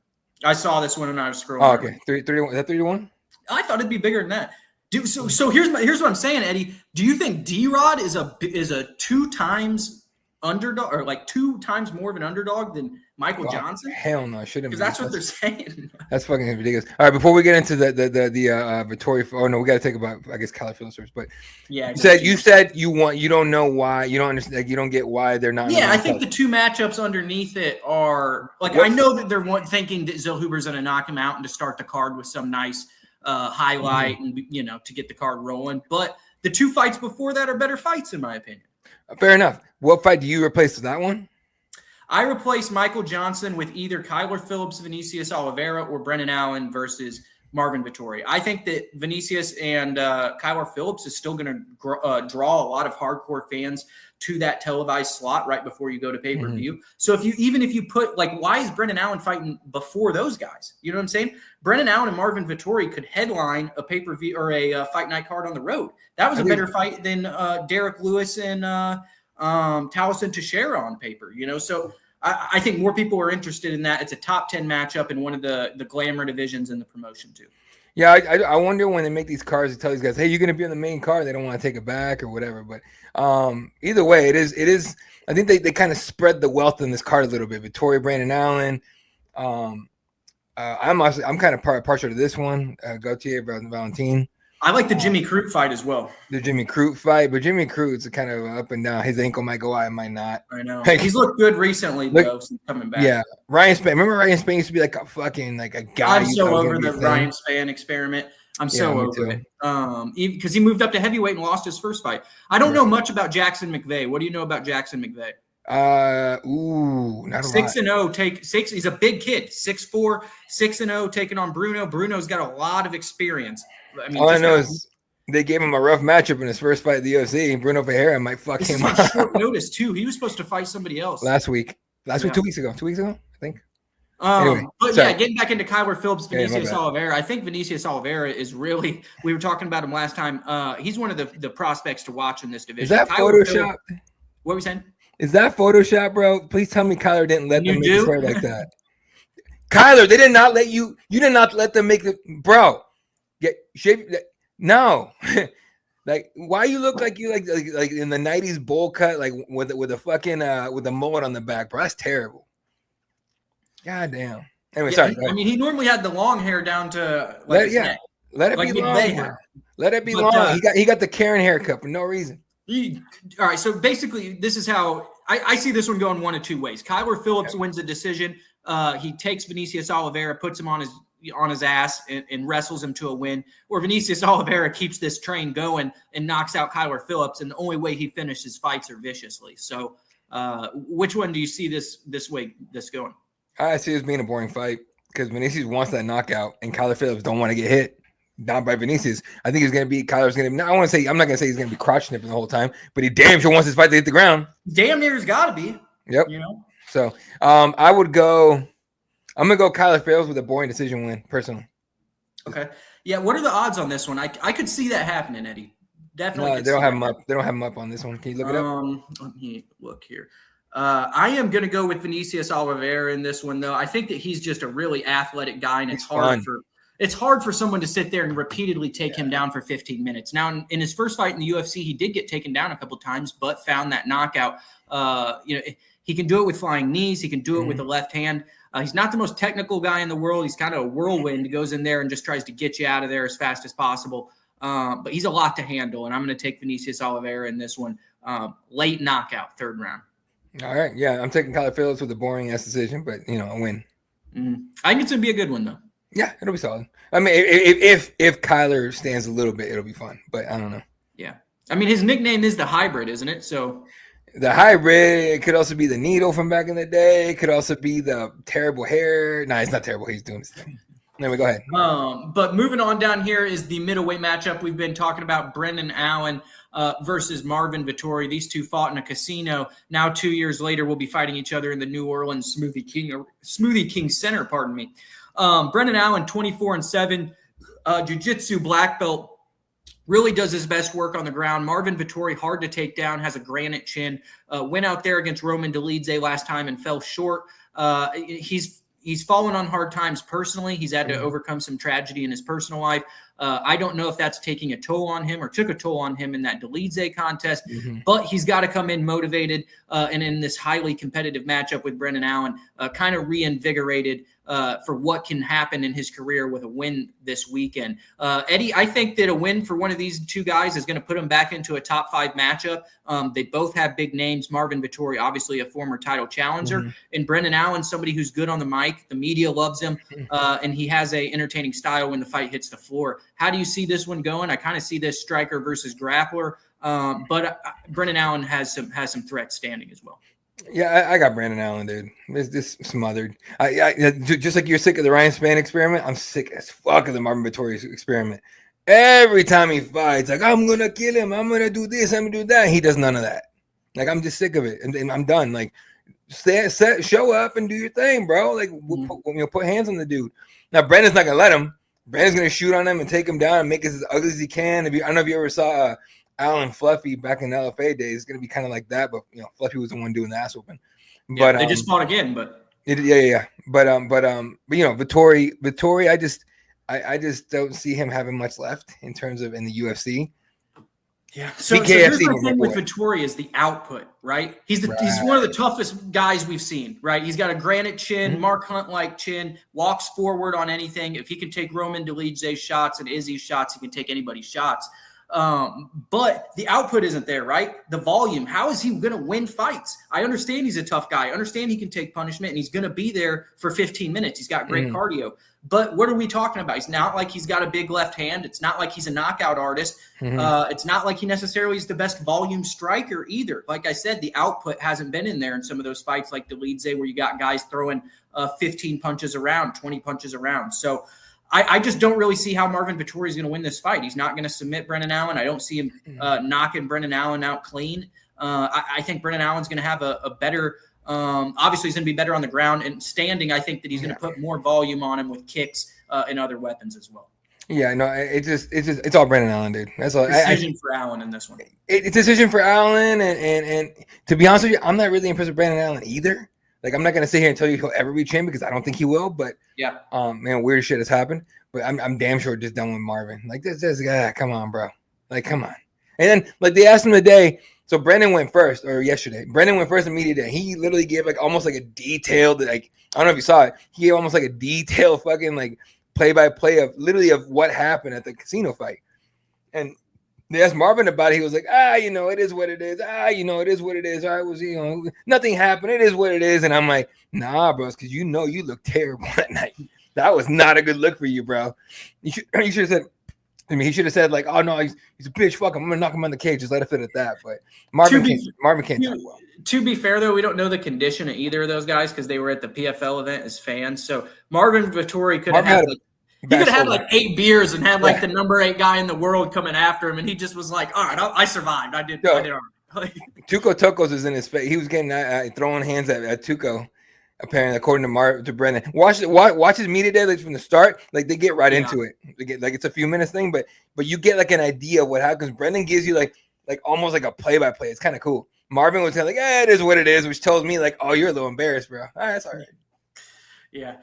I saw this one when I was scrolling. Oh, okay. 3-1. Is that 3-1? I thought it'd be bigger than that. Dude, so here's what I'm saying, Eddie. Do you think D-Rod is a 2 times underdog, or like 2 times more of an underdog than Michael Johnson? Hell no, shouldn't be. Because that's what they're saying. That's fucking ridiculous. All right, before we get into the Vittori. Oh no, we got to take about Kyler Phillips first. But yeah, you said you don't know why, you don't understand, like, you don't get why they're not. Yeah, I think the 2 matchups underneath it are like, I know that they're thinking that Zellhuber's going to knock him out and to start the card with some nice highlight and, you know, to get the card rolling. But the 2 fights before that are better fights, in my opinion. Fair enough. What fight do you replace with that one? I replace Michael Johnson with either Kyler Phillips, Vinicius Oliveira, or Brendan Allen versus Marvin Vittori. I think that Vinicius and Kyler Phillips is still going to draw a lot of hardcore fans to that televised slot right before you go to pay-per-view. Mm-hmm. So if you put, like, why is Brendan Allen fighting before those guys? You know what I'm saying? Brendan Allen and Marvin Vittori could headline a pay-per-view or a fight night card on the road. That was a better fight than Derek Lewis and Taliesin Teixeira on paper, you know? So I think more people are interested in that. It's a top 10 matchup in one of the glamour divisions in the promotion too. Yeah, I wonder when they make these cards, they tell these guys, hey, you're going to be on the main card. They don't want to take it back or whatever. But either way, it is. I think they kind of spread the wealth in this card a little bit. Vittori, Brandon Allen. I'm kind of partial to this one. Gautier, Valentin. I like the Jimmy Crute fight as well. The Jimmy Crute fight, but Jimmy Crute's kind of up and down. His ankle might go out, it might not. I know. He's looked good recently, though, since coming back. Yeah. Ryan Spann. Remember Ryan Spann used to be like a fucking, like a guy. I'm so over the Ryan Spann experiment. I'm so over it. Because he moved up to heavyweight and lost his first fight. I don't know much about Jackson McVeigh. What do you know about Jackson McVeigh? Not a 6-0. He's a big kid. 6'4", 6-0, taking on Bruno. Bruno's got a lot of experience. I mean, all I know is they gave him a rough matchup in his first fight at the UFC. Bruno Ferreira might fuck him up. Short notice too. He was supposed to fight somebody else last week, 2 weeks ago, I think. Anyway, but sorry. Yeah, getting back into Kyler Phillips, Vinicius Oliveira. I think Vinicius Oliveira is really. We were talking about him last time. He's one of the prospects to watch in this division. Is that Photoshop? What were we saying? Is that Photoshop, bro? Please tell me Kyler didn't let them make his hair like that. Kyler, they did not let you. You did not let them make the bro. No. Like, why you look like you like in the 90s bowl cut, like with a fucking with a mullet on the back, bro? That's terrible. God damn. Anyway, sorry. I mean, he normally had the long hair down to like his neck. Let it be long. Let it be long. He got the Karen haircut for no reason. All right, so basically, this is how I see this one going one of 2 ways. Kyler Phillips wins a decision. He takes Vinicius Oliveira, puts him on his ass and wrestles him to a win, or Vinicius Oliveira keeps this train going and knocks out Kyler Phillips, and the only way he finishes fights are viciously. So which one do you see this going? I see this being a boring fight because Vinicius wants that knockout and Kyler Phillips don't want to get hit. Not by Vinicius. I think Kyler's going to – I'm not going to say he's going to be crotch sniffing the whole time, but he damn sure wants his fight to hit the ground. Damn near has got to be. Yep. You know? So I would go – I'm going to go Kyler Phillips with a boring decision win, personally. Okay. Yeah, what are the odds on this one? I could see that happening, Eddie. Definitely. No, they don't have him up. They don't have him up on this one. Can you look it up? Let me look here. I am going to go with Vinicius Oliveira in this one, though. I think that he's just a really athletic guy, and it's hard for someone to sit there and repeatedly take him down for 15 minutes. Now, in his first fight in the UFC, he did get taken down a couple times, but found that knockout. He can do it with flying knees. He can do it with the left hand. He's not the most technical guy in the world. He's kind of a whirlwind. He goes in there and just tries to get you out of there as fast as possible. But he's a lot to handle, and I'm going to take Vinicius Oliveira in this one. Late knockout, 3rd round. All right. Yeah, I'm taking Kyler Phillips with a boring-ass decision, but, a win. I think it's going to be a good one, though. Yeah, it'll be solid. I mean, if Kyler stands a little bit, it'll be fun, but I don't know. Yeah. I mean, his nickname is the hybrid, isn't it? So The hybrid. It could also be the needle from back in the day. It could also be the terrible hair. No, it's not terrible. He's doing his thing. Anyway, go ahead. But moving on down here is the middleweight matchup. We've been talking about Brendan Allen versus Marvin Vettori. These two fought in a casino. Now 2 years later, we'll be fighting each other in the New Orleans Smoothie King Center. Pardon me. Brendan Allen, 24-7, jiu-jitsu black belt. Really does his best work on the ground. Marvin Vettori, hard to take down, has a granite chin. Went out there against Roman Dolidze last time and fell short. He's fallen on hard times personally. He's had to overcome some tragedy in his personal life. I don't know if that's taking a toll on him or took a toll on him in that Dolidze contest, but he's got to come in motivated and in this highly competitive matchup with Brendan Allen, kind of reinvigorated for what can happen in his career with a win this weekend. Eddie, I think that a win for one of these two guys is going to put him back into a top 5 matchup. They both have big names. Marvin Vettori, obviously a former title challenger, and Brendan Allen, somebody who's good on the mic. The media loves him, and he has a entertaining style when the fight hits the floor. How do you see this one going? I kind of see this striker versus grappler, but Brendan Allen has some threats standing as well. Yeah, I got Brandon Allen, dude. It's just smothered. I just like you're sick of the Ryan Spann experiment. I'm sick as fuck of the Marvin Vettori experiment. Every time he fights, like I'm gonna kill him. I'm gonna do this. I'm gonna do that. He does none of that. Like I'm just sick of it, and I'm done. Like, show up and do your thing, bro. Like, put hands on the dude. Now Brandon's not gonna let him. Brandon's gonna shoot on him and take him down and make it as ugly as he can. I don't know if you ever saw Alan Fluffy back in the LFA days. It's gonna be kind of like that, but Fluffy was the one doing the ass whooping. Yeah, but they just fought again, but yeah. But Vettori, I just don't see him having much left in terms of in the UFC. Yeah. So here's the thing with Vettori is the output, right? He's one of the toughest guys we've seen, right? He's got a granite chin, Mark Hunt-like chin, walks forward on anything. If he can take Roman Dolidze's shots and Izzy's shots, he can take anybody's shots. But the output isn't there, right? The volume. How is he going to win fights? I understand he's a tough guy. I understand he can take punishment and he's going to be there for 15 minutes. He's got great cardio. But what are we talking about? It's not like he's got a big left hand. It's not like he's a knockout artist. It's not like he necessarily is the best volume striker either. Like I said, the output hasn't been in there in some of those fights like Dolidze where you got guys throwing 15 punches around, 20 punches around. So I just don't really see how Marvin Vettori is going to win this fight. He's not going to submit Brendan Allen. I don't see him knocking Brendan Allen out clean. I think Brendan Allen's going to have a better obviously he's going to be better on the ground and standing. I think that he's going to put more volume on him with kicks and other weapons as well. Yeah, no, it's all Brendan Allen, dude. That's all. Decision for Allen in this one. It's a decision for Allen, and to be honest with you, I'm not really impressed with Brendan Allen either. Like, I'm not gonna sit here and tell you he'll ever be champion because I don't think he will. But yeah, man, weird shit has happened. But I'm damn sure just done with Marvin. Like this guy, come on, bro. Like, come on. And then like they asked him today. So Brendan went first, or yesterday. Brendan went first in media day. He literally gave like almost like a detailed, like I don't know if you saw it. He gave almost like a detailed fucking like play-by-play of literally of what happened at the casino fight. And they asked Marvin about it. He was like, it is what it is. It is what it is. I was, nothing happened. It is what it is. And I'm like, nah, bro, because you look terrible that night. That was not a good look for you, bro. You should have said. He should have said like, "Oh no, he's a bitch. Fuck him. I'm gonna knock him on the cage. Just let it fit at that." But Marvin can't talk well. To be fair, though, we don't know the condition of either of those guys because they were at the PFL event as fans. So Marvin Vettori could have had like 8 beers and had like the number 8 guy in the world coming after him, and he just was like, "All right, I survived. I did all right." Tuco Tocos is in his face. He was getting throwing hands at Tuco. Apparently, according to Brendan, watch his media day like from the start. Like they get right into it. They get like it's a few minutes thing, but you get like an idea of what happens. Brendan gives you like almost like a play-by-play. It's kind of cool. Marvin was kind of like, it is what it is, which tells me like, oh, you're a little embarrassed, bro. All right, that's all right. Yeah.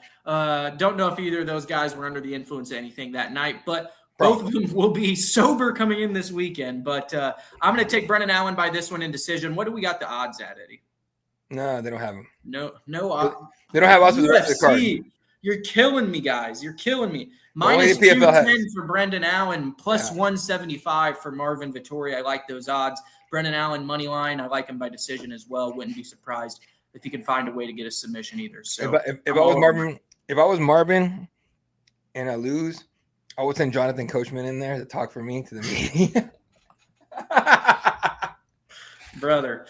Don't know if either of those guys were under the influence of anything that night, but both of them will be sober coming in this weekend. But I'm going to take Brendan Allen by this one in decision. What do we got the odds at, Eddie? No, they don't have him. No. They don't have us for the rest of the card. You're killing me, guys. You're killing me. Minus 210 for Brendan Allen, plus 175 for Marvin Vettori. I like those odds. Brendan Allen money line. I like him by decision as well. Wouldn't be surprised if he can find a way to get a submission either. So if I was Marvin, and I lose, I would send Jonathan Coachman in there to talk for me to the media. brother.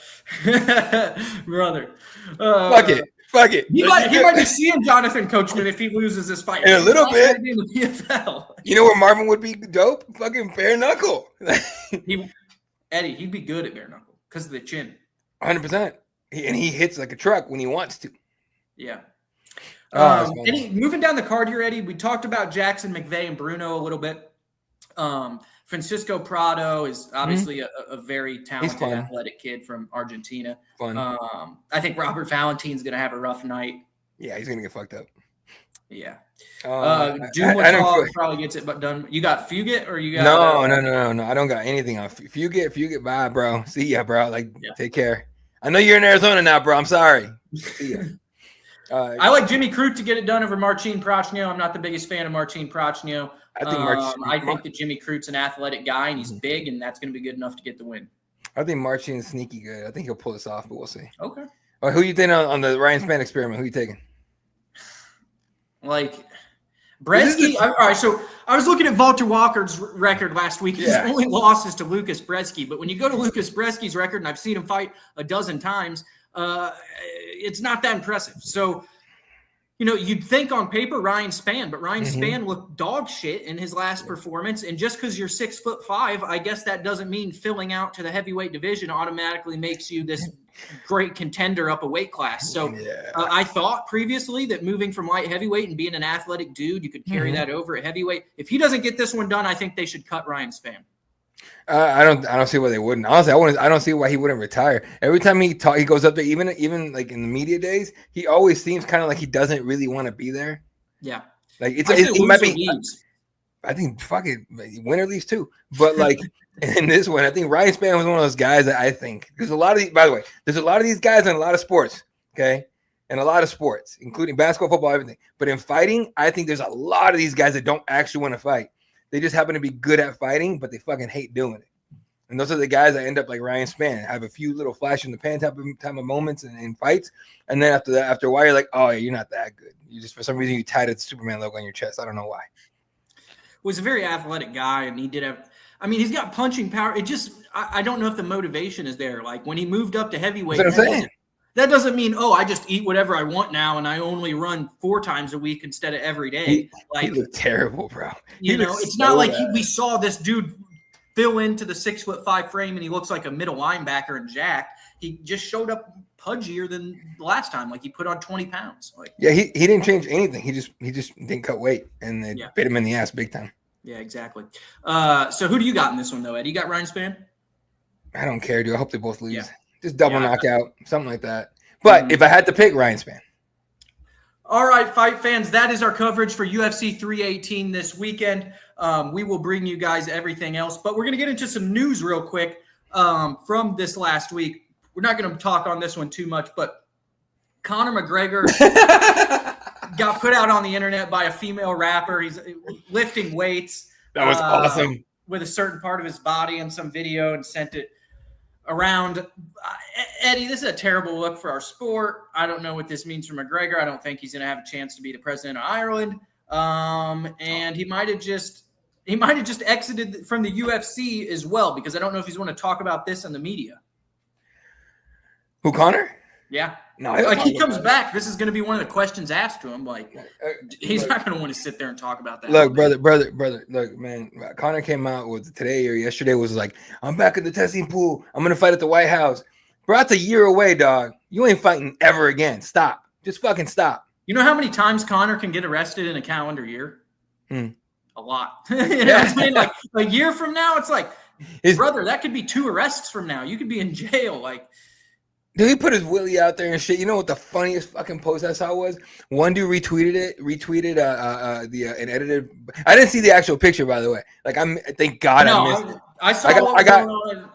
Fuck it. He might be seeing Jonathan Coachman if he loses this fight. In a little bit. In the PFL. You know where Marvin would be dope? Fucking bare knuckle. Eddie, he'd be good at bare knuckle because of the chin. 100%. And he hits like a truck when he wants to. Yeah. Eddie, moving down the card here, Eddie, we talked about Jackson McVeigh and Bruno a little bit. Francisco Prado is obviously a very talented, athletic kid from Argentina. Fun. I think Robert Valentine's going to have a rough night. Yeah, he's going to get fucked up. Yeah. Dumatov probably gets it done. You got Fugit or you got No. I don't got anything on Fugit, bye, bro. See ya, bro. Take care. I know you're in Arizona now, bro. I'm sorry. See ya. I like Jimmy Crute to get it done over Marcin Prachnio. I'm not the biggest fan of Marcin Prachnio. I think that Jimmy Crute's an athletic guy, and he's big, and that's going to be good enough to get the win. I think Marcin's sneaky good. I think he'll pull this off, but we'll see. Okay. Who you think on the Ryan Spann experiment? Who you taking? Like Brzeski. All right, so I was looking at Walter Walker's record last week. His only loss is to Lucas Brzeski. But when you go to Lucas Brzeski's record, and I've seen him fight a dozen times, it's not that impressive. So, you'd think on paper Ryan Spann, but Ryan Spann looked dog shit in his last performance. And just because you're 6'5", I guess that doesn't mean filling out to the heavyweight division automatically makes you this great contender up a weight class. So I thought previously that moving from light heavyweight and being an athletic dude, you could carry that over at heavyweight. If he doesn't get this one done, I think they should cut Ryan Spann. I don't see why they wouldn't. Honestly, I don't see why he wouldn't retire. Every time he goes up there, even like in the media days, he always seems kind of like he doesn't really want to be there. Yeah, like it might be. I think fuck it, winner leaves too. But like in this one, I think Ryan Spann was one of those guys that I think there's a lot of these. By the way, there's a lot of these guys in a lot of sports. Okay, and a lot of sports, including basketball, football, everything. But in fighting, I think there's a lot of these guys that don't actually want to fight. They just happen to be good at fighting, but they fucking hate doing it. And those are the guys that end up like Ryan Spann, have a few little flash in the pan type of moments in fights. And then after a while, you're like, oh, yeah, you're not that good. You just, for some reason, you tied a Superman logo on your chest. I don't know why. Well, he's a very athletic guy, and he did have, he's got punching power. It just, I don't know if the motivation is there. Like when he moved up to heavyweight, that's what I'm saying. That doesn't mean, I just eat whatever I want now and I only run 4 times a week instead of every day. He looked terrible, bro. It's not like we saw this dude fill into the 6'5" frame and he looks like a middle linebacker and jacked. He just showed up pudgier than the last time. Like he put on 20 pounds. He didn't change anything. He just didn't cut weight and they bit him in the ass big time. Yeah, exactly. So who do you got in this one though, Ed? You got Ryan Spann? I don't care, dude. I hope they both lose. Yeah. Just double knockout, something like that. But if I had to pick, Ryan Spann. All right, fight fans, that is our coverage for UFC 318 this weekend. We will bring you guys everything else, but we're going to get into some news real quick from this last week. We're not going to talk on this one too much, but Conor McGregor got put out on the internet by a female rapper. He's lifting weights. That was awesome. With a certain part of his body in some video and sent it around. Eddie, this is a terrible look for our sport. I don't know what this means for McGregor. I don't think he's going to have a chance to be the president of Ireland. And he might have just exited from the UFC as well, because I don't know if he's going to talk about this in the media. Who, Conor? Yeah. No, like he comes back. This is going to be one of the questions asked to him. Like he's not going to want to sit there and talk about that. Look, brother. Look, man. Conor came out with today or yesterday was like, I'm back at the testing pool. I'm going to fight at the White House. Bro, that's a year away, dog. You ain't fighting ever again. Stop. Just fucking stop. You know how many times Conor can get arrested in a calendar year? A lot. You know what I'm saying? Like a year from now, it's like, brother, that could be 2 arrests from now. You could be in jail. Like, dude, he put his willy out there and shit. You know what the funniest fucking post I saw was? One dude retweeted an edited. I didn't see the actual picture, by the way. Like thank God I missed it. I saw what was going on.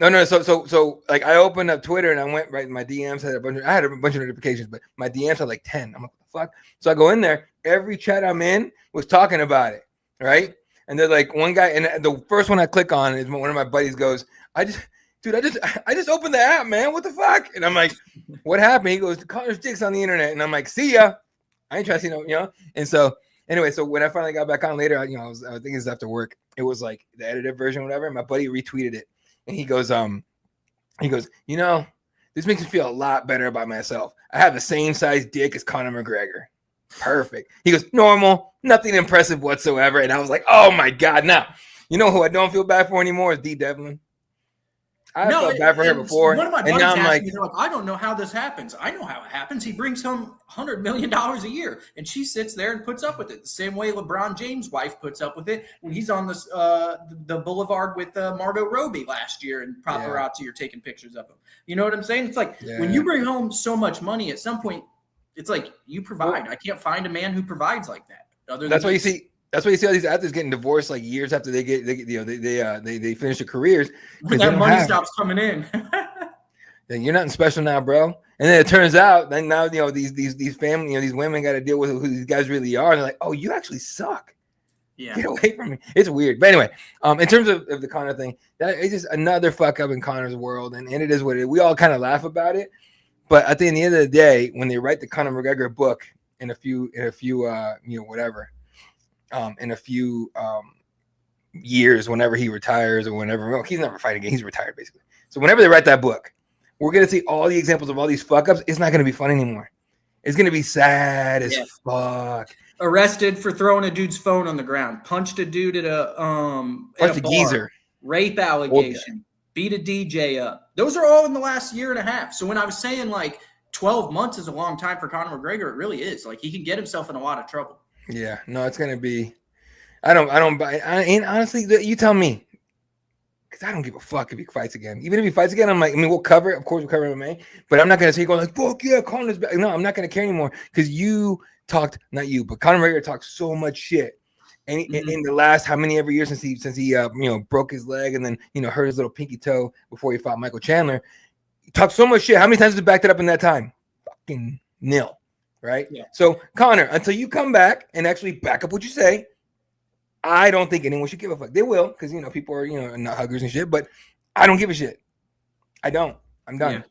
No. So like I opened up Twitter and I went right in my DMs. I had a bunch of notifications, but my DMs had like 10. I'm like, what the fuck? So I go in there. Every chat I'm in was talking about it, right? And they're like, one guy, and the first one I click on is one of my buddies goes, I just opened the app, man. What the fuck? And I'm like, what happened? He goes, Conor's dick's on the internet. And I'm like, see ya. I ain't trying to see no, you know? And so anyway, so when I finally got back on later, I think it was after work. It was like the edited version, or whatever. And my buddy retweeted it. And he goes, He goes, this makes me feel a lot better about myself. I have the same size dick as Conor McGregor. Perfect. He goes, normal, nothing impressive whatsoever. And I was like, oh my God. Now, you know who I don't feel bad for anymore is D. Devlin. I felt bad for her before. One of my buddies now I'm asked like, me, they're like, I don't know how this happens. I know how it happens. He brings home $100 million a year, and she sits there and puts up with it. The same way LeBron James' wife puts up with it when he's on this the boulevard with Margot Robbie last year, and paparazzi are taking pictures of him. You know what I'm saying? It's like when you bring home so much money, at some point, it's like you provide. I can't find a man who provides like that. That's why you see all these athletes getting divorced like years after they finish their careers. When that money stops coming in. Then you're nothing special now, bro. And then it turns out then now these family, these women got to deal with who these guys really are. And they're like, oh, you actually suck. Yeah. Get away from me. It's weird. But anyway, in terms of the Conor thing, that is just another fuck up in Conor's world. And it is what it is. We all kind of laugh about it. But at the end of the day, when they write the Conor McGregor book in a few years, whenever he retires or whenever, well, he's never fighting again. He's retired basically. So whenever they write that book, we're going to see all the examples of all these fuck ups. It's not going to be fun anymore. It's going to be sad as fuck. Arrested for throwing a dude's phone on the ground, punched a dude at a geezer, rape allegation, beat a DJ up. Those are all in the last year and a half. So when I was saying like 12 months is a long time for Conor McGregor, it really is. Like he can get himself in a lot of trouble. Yeah, no, it's going to be, I don't buy it. And honestly, you tell me, because I don't give a fuck if he fights again. Even if he fights again, I'm like, we'll cover it. Of course, we'll cover MMA. But I'm not going to say, like, fuck yeah, Conor's back. No, I'm not going to care anymore because you talked, not you, but Conor McGregor talked so much shit. And in the last how many every year since he broke his leg and then, hurt his little pinky toe before he fought Michael Chandler, he talked so much shit. How many times has he backed it up in that time? Fucking nil. Right? Yeah. So, Conor, until you come back and actually back up what you say, I don't think anyone should give a fuck. They will, because people are not huggers and shit, but I don't give a shit. I don't. I'm done. Yeah.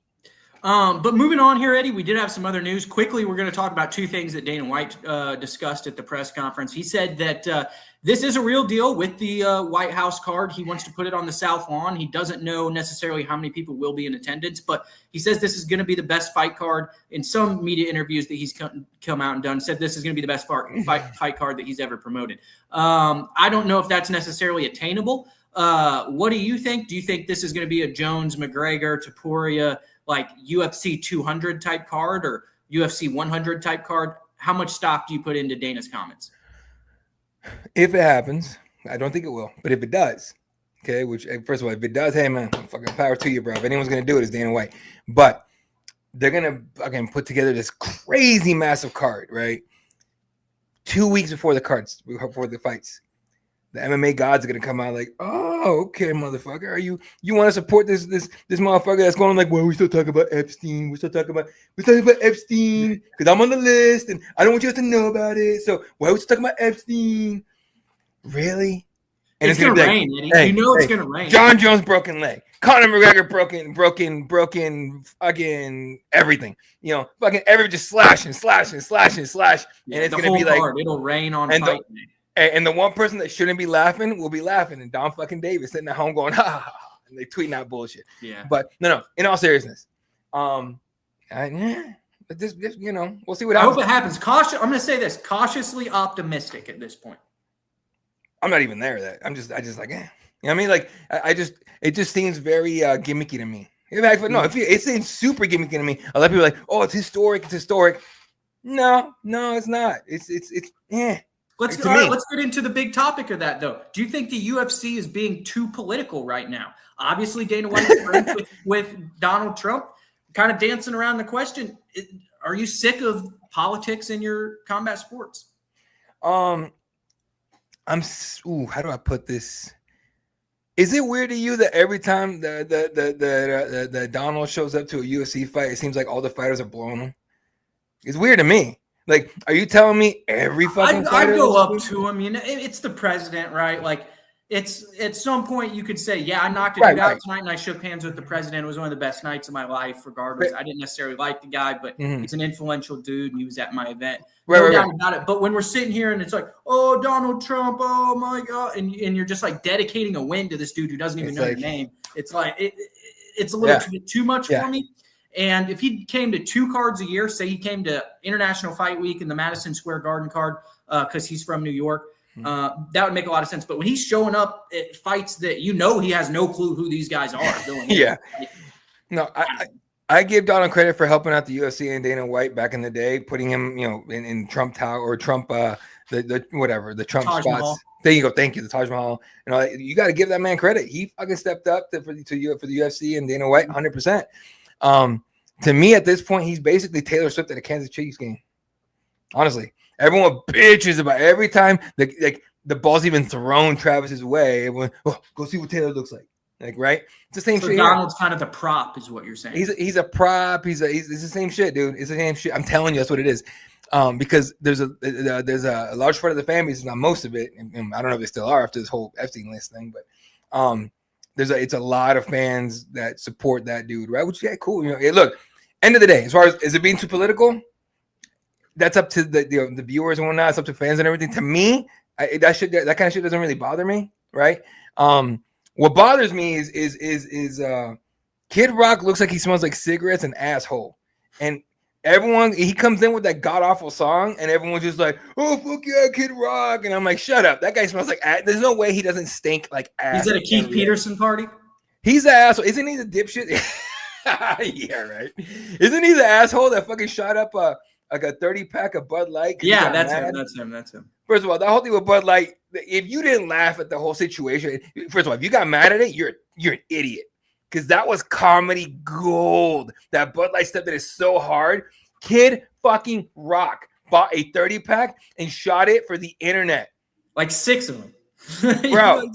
But moving on here, Eddie, we did have some other news. Quickly, we're going to talk about two things that Dana White discussed at the press conference. He said that this is a real deal with the White House card. He wants to put it on the South Lawn. He doesn't know necessarily how many people will be in attendance, but he says this is going to be the best fight card. In some media interviews that he's come out and done, said this is going to be the best fight card that he's ever promoted. I don't know if that's necessarily attainable. What do you think? Do you think this is going to be a Jones, McGregor, Topuria, like UFC 200 type card or UFC 100 type card? How much stock do you put into Dana's comments? If it happens, I don't think it will, but if it does, okay, which first of all, if it does, hey man, fucking power to you, bro. If anyone's gonna do it, it's Dana White. But they're gonna fucking put together this crazy massive card, right? 2 weeks before the fights. The MMA gods are gonna come out like, oh, okay, motherfucker. Are you want to support this motherfucker that's going like, well, we still talking about Epstein. We're talking about Epstein because I'm on the list and I don't want you guys to know about it. So why are we still talking about Epstein? Really? And it's gonna rain, Eddie. Hey, it's gonna rain. John Jones broken leg. Conor McGregor broken fucking everything. Fucking every just slashing. And it's gonna be like card. It'll rain on fight. And the one person that shouldn't be laughing will be laughing, and Don fucking Davis sitting at home going, ha, ha, ha, and they tweeting out bullshit. Yeah. But no, in all seriousness, but this, we'll see what happens. I hope it happens. I'm going to say this, cautiously optimistic at this point. I'm not even there. I just like, You know what I mean? Like, it just seems very gimmicky to me. It seems super gimmicky to me. A lot of people are like, oh, it's historic. No, it's not. It's Let's get into the big topic of that, though. Do you think the UFC is being too political right now? Obviously, Dana White is friends with Donald Trump, kind of dancing around the question. Are you sick of politics in your combat sports? How do I put this? Is it weird to you that every time the Donald shows up to a UFC fight, it seems like all the fighters are blowing him? It's weird to me. Like, are you telling me every fucking fighter? I go up to him. It's the president, right? Like, it's at some point you could say, yeah, I knocked a dude out tonight and I shook hands with the president. It was one of the best nights of my life, regardless. I didn't necessarily like the guy, but he's an influential dude and he was at my event. No doubt about it. But when we're sitting here and it's like, oh, Donald Trump, oh my God. And you're just like dedicating a win to this dude who doesn't even know your name. It's like, it's a little too much for me. And if he came to 2 cards a year, say he came to International Fight Week in the Madison Square Garden card because he's from New York, that would make a lot of sense. But when he's showing up at fights that he has no clue who these guys are. No, I give Donald credit for helping out the UFC and Dana White back in the day, putting him, in Trump Tower or Trump, the Trump Taj spots. Mahal. There you go. Thank you, the Taj Mahal. You got to give that man credit. He fucking stepped up for the UFC and Dana White 100%. To me, at this point, he's basically Taylor Swift at a Kansas Chiefs game. Honestly, everyone bitches about every time the ball's even thrown Travis's way. Everyone, go see what Taylor looks like. Right? It's the same shit. Donald's kind of the prop, is what you're saying. He's a prop. It's the same shit, dude. It's the same shit. I'm telling you, that's what it is. Because there's a large part of the fan base, not most of it, and I don't know if they still are after this whole Epstein list thing, but it's a lot of fans that support that dude, right? Which cool. Look, end of the day, as far as is it being too political, that's up to the viewers and whatnot. It's up to fans and everything. To me, that kind of shit doesn't really bother me, right? What bothers me is Kid Rock looks like he smells like cigarettes and asshole, and he comes in with that god awful song, and everyone's just like, "Oh fuck yeah, Kid Rock," and I'm like, "Shut up! That guy smells like ass. There's no way he doesn't stink like ass." He's at a Keith Peterson party. He's the asshole, isn't he? The dipshit. Yeah, right. Isn't he the asshole that fucking shot up a 30-pack of Bud Light? Yeah, that's him. That's him. First of all, that whole thing with Bud Light. If you didn't laugh at the whole situation, first of all, if you got mad at it, you're an idiot. Because that was comedy gold. That Bud Light stuff that is so hard. Kid fucking Rock bought a 30-pack and shot it for the internet. Like 6 of them. Bro,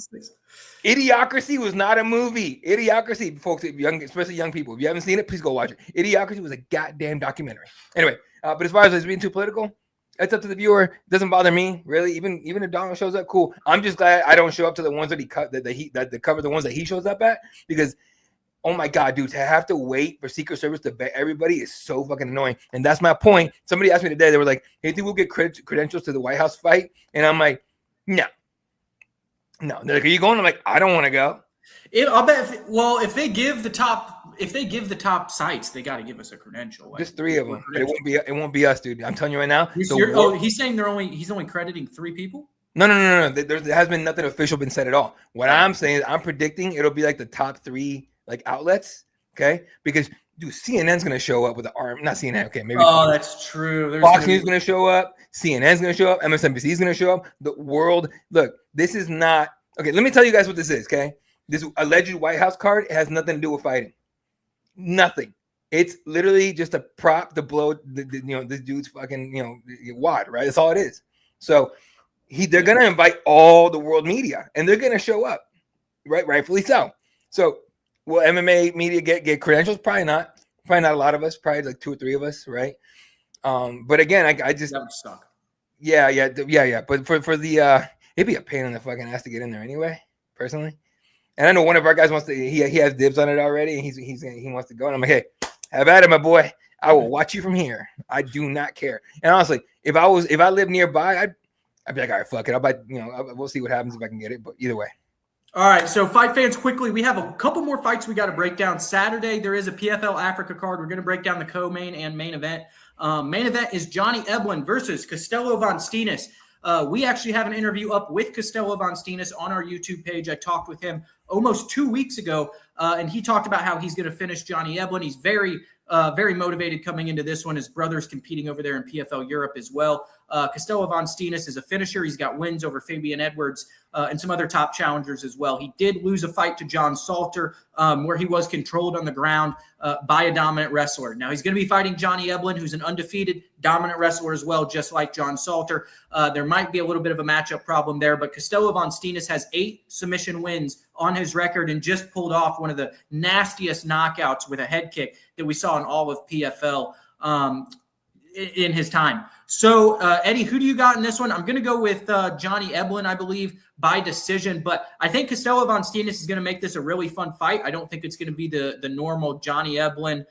Idiocracy was not a movie. Idiocracy, folks, especially young people. If you haven't seen it, please go watch it. Idiocracy was a goddamn documentary. Anyway, but as far as it's being too political, it's up to the viewer. It doesn't bother me, really. Even if Donald shows up, cool. I'm just glad I don't show up to the ones that he cut, that cover the ones that he shows up at, because oh my God, dude, to have to wait for Secret Service to vet everybody is so fucking annoying. And that's my point. Somebody asked me today, they were like, "Hey, do you think we'll get credentials to the White House fight?" And I'm like, no. They're like, "Are you going?" I'm like, I don't want to go. I'll bet. If they give the top sites, they got to give us a credential. Just 3 of them. But it won't be us, dude. I'm telling you right now. He's saying he's only crediting 3 people. No. There has been nothing official been said at all. What I'm saying is I'm predicting it'll be like the top 3 outlets, okay? Because dude, CNN's gonna show up with the arm. Not CNN, okay? Maybe. Oh, that's true. Fox News is gonna show up. CNN's gonna show up. MSNBC is gonna show up. The world. Look, this is not okay. Let me tell you guys what this is, okay? This alleged White House card has nothing to do with fighting. Nothing. It's literally just a prop to blow this dude's fucking wad, right? That's all it is. So they're gonna invite all the world media, and they're gonna show up, right? Rightfully so. So will MMA media get credentials? Probably not. Probably not a lot of us. Probably like 2 or 3 of us, right? But again, I just that would suck. Yeah. But for the it'd be a pain in the fucking ass to get in there anyway, personally. And I know one of our guys wants to. He has dibs on it already, and he wants to go. And I'm like, hey, have at it, my boy. I will watch you from here. I do not care. And honestly, if I lived nearby, I'd be like, all right, fuck it. I'll buy. We'll see what happens if I can get it. But either way. All right, so fight fans, quickly, we have a couple more fights we got to break down. Saturday, there is a PFL Africa card. We're going to break down the co-main and main event. Main event is Johnny Eblen versus Castelo Von Steenis. We actually have an interview up with Castelo Von Steenis on our YouTube page. I talked with him almost 2 weeks ago, and he talked about how he's going to finish Johnny Eblen. He's very motivated coming into this one. His brother's competing over there in PFL Europe as well. Castelo Von Steenis is a finisher. He's got wins over Fabian Edwards and some other top challengers as well. He did lose a fight to John Salter where he was controlled on the ground by a dominant wrestler. Now he's going to be fighting Johnny Eblen, who's an undefeated dominant wrestler as well, just like John Salter. There might be a little bit of a matchup problem there, but Castelo Von Steenis has 8 submission wins on his record and just pulled off one of the nastiest knockouts with a head kick that we saw in all of PFL in his time. So, Eddie, who do you got in this one? I'm going to go with Johnny Eblen, I believe, by decision. But I think Castelo Von Steenis is going to make this a really fun fight. I don't think it's going to be the normal Johnny Eblen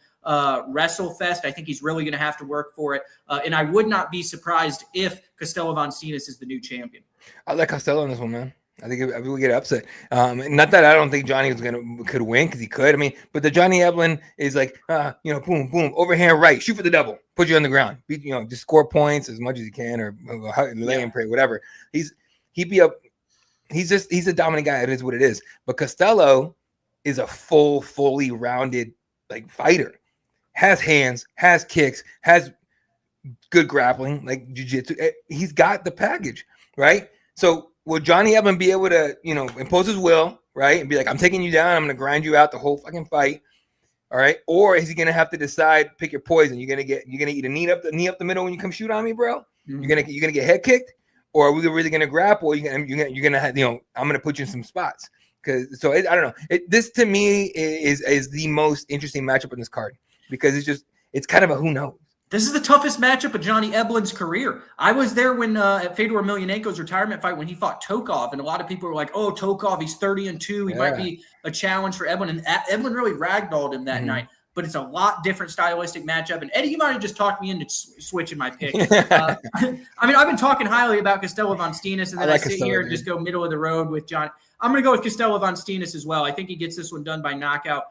wrestle fest. I think he's really going to have to work for it. And I would not be surprised if Castelo Von Steenis is the new champion. I like Castelo in this one, man. I think we get upset. Not that I don't think Johnny could win because he could. I mean, but the Johnny Eblin is like, boom, boom, overhand right, shoot for the double, put you on the ground, just score points as much as you can, or lay and pray, whatever. He's a dominant guy. It is what it is. But Costello is a fully rounded like fighter. Has hands, has kicks, has good grappling, like jiu-jitsu. He's got the package, right? So will Johnny Eblin be able to, impose his will, right? And be like, I'm taking you down. I'm going to grind you out the whole fucking fight. All right. Or is he going to have to decide, pick your poison? You're going to eat a knee up the middle when you come shoot on me, bro. Mm-hmm. You're going to get head kicked, or are we really going to grapple? You're going to have, I'm going to put you in some spots. I don't know. This to me is the most interesting matchup in this card, because it's kind of a who knows. This is the toughest matchup of Johnny Eblin's career. I was there when at Fedor Emelianenko's retirement fight when he fought Tokov, and a lot of people were like, "Oh, Tokov, he's 30-2. He might be a challenge for Eblin." And Eblin really ragdolled him that night. But it's a lot different stylistic matchup. And Eddie, you might have just talked me into switching my pick. I mean, I've been talking highly about Costello Von Steenis, and then I sit here and just go middle of the road with John. I'm going to go with Costello Von Steenis as well. I think he gets this one done by knockout.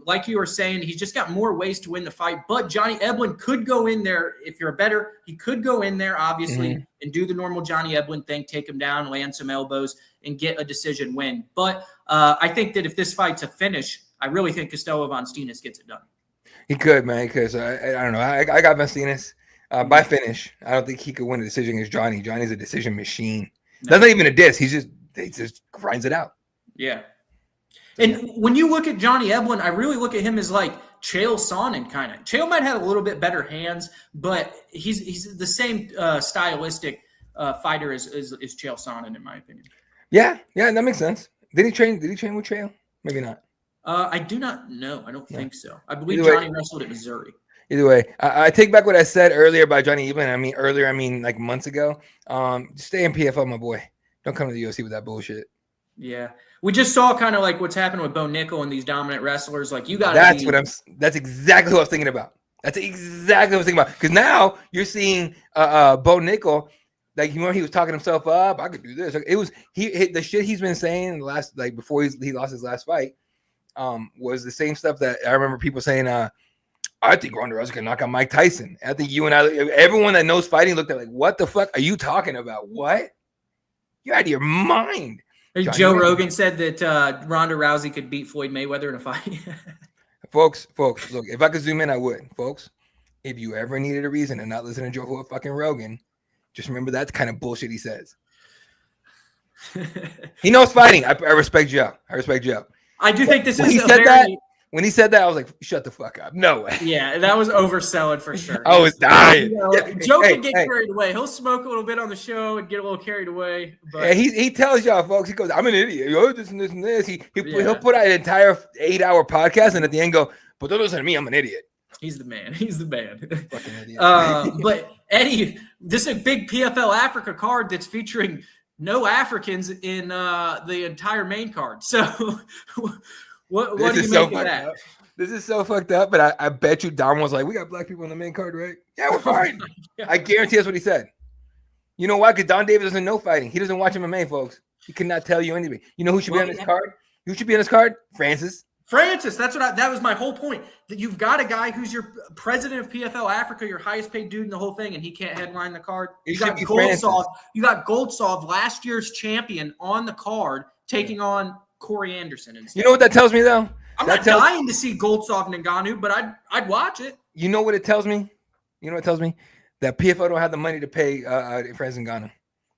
Like you were saying, he's just got more ways to win the fight, but Johnny Eblin could go in there. If you're a bettor, he could go in there, obviously, and do the normal Johnny Eblin thing, take him down, land some elbows, and get a decision win. But I think that if this fight's a finish, I really think Costello Von Steenis gets it done. He could, man. He could. So I don't know. I got Von Steenis by finish. I don't think he could win a decision against Johnny. Johnny's a decision machine. No. That's not even a diss. He just grinds it out. Yeah. And when you look at Johnny Eblin, I really look at him as like Chael Sonnen kind of. Chael might have a little bit better hands, but he's the same stylistic fighter as Chael Sonnen, in my opinion. Yeah, that makes sense. Did he train with Chael? Maybe not. I do not know. I don't think so. I believe Johnny wrestled at Missouri. Either way, I take back what I said earlier about Johnny Eblin. I mean like months ago. Stay in PFL, my boy. Don't come to the UFC with that bullshit. Yeah. We just saw kind of like what's happened with Bo Nickel and these dominant wrestlers. Like you got that's exactly what I was thinking about. That's exactly what I was thinking about. Because now you're seeing Bo Nickel, like he was talking himself up. I could do this. It was the shit he's been saying in the last, like before he lost his last fight, was the same stuff that I remember people saying. I think Ronda Rousey can knock out Mike Tyson. I think you and everyone that knows fighting looked at like, what the fuck are you talking about? What? You're out of your mind. Joe Rogan said that Ronda Rousey could beat Floyd Mayweather in a fight. Folks, look, if I could zoom in, I would. Folks, if you ever needed a reason to not listen to Joe fucking Rogan, just remember that's kind of bullshit he says. He knows fighting. I respect Joe. I do think this When he said that, I was like, shut the fuck up. No way. Yeah, that was overselling for sure. I was dying. Joe can get carried away. He'll smoke a little bit on the show and get a little carried away. But he tells y'all, folks, he goes, I'm an idiot. Yo, this and this and this. He'll put out an entire 8-hour podcast and at the end go, but don't listen to me, I'm an idiot. He's the man. Fucking idiot. But Eddie, this is a big PFL Africa card that's featuring no Africans in the entire main card. So What do you make of that? This is so fucked up, but I bet you Dom was like, we got black people on the main card, right? Yeah, we're fine. I guarantee that's what he said. You know why? Because Don Davis doesn't know fighting. He doesn't watch MMA, folks. He cannot tell you anything. You know who should be on this card? Who should be on this card? Francis. That was my whole point. That you've got a guy who's your president of PFL Africa, your highest paid dude in the whole thing, and he can't headline the card. You got Goldsov, last year's champion, on the card, taking on Corey Anderson instead. You know what that tells me, though? I'm not dying to see Goldsov and Ngannou, but I'd watch it. You know what it tells me? That PFL don't have the money to pay Francis Ngannou.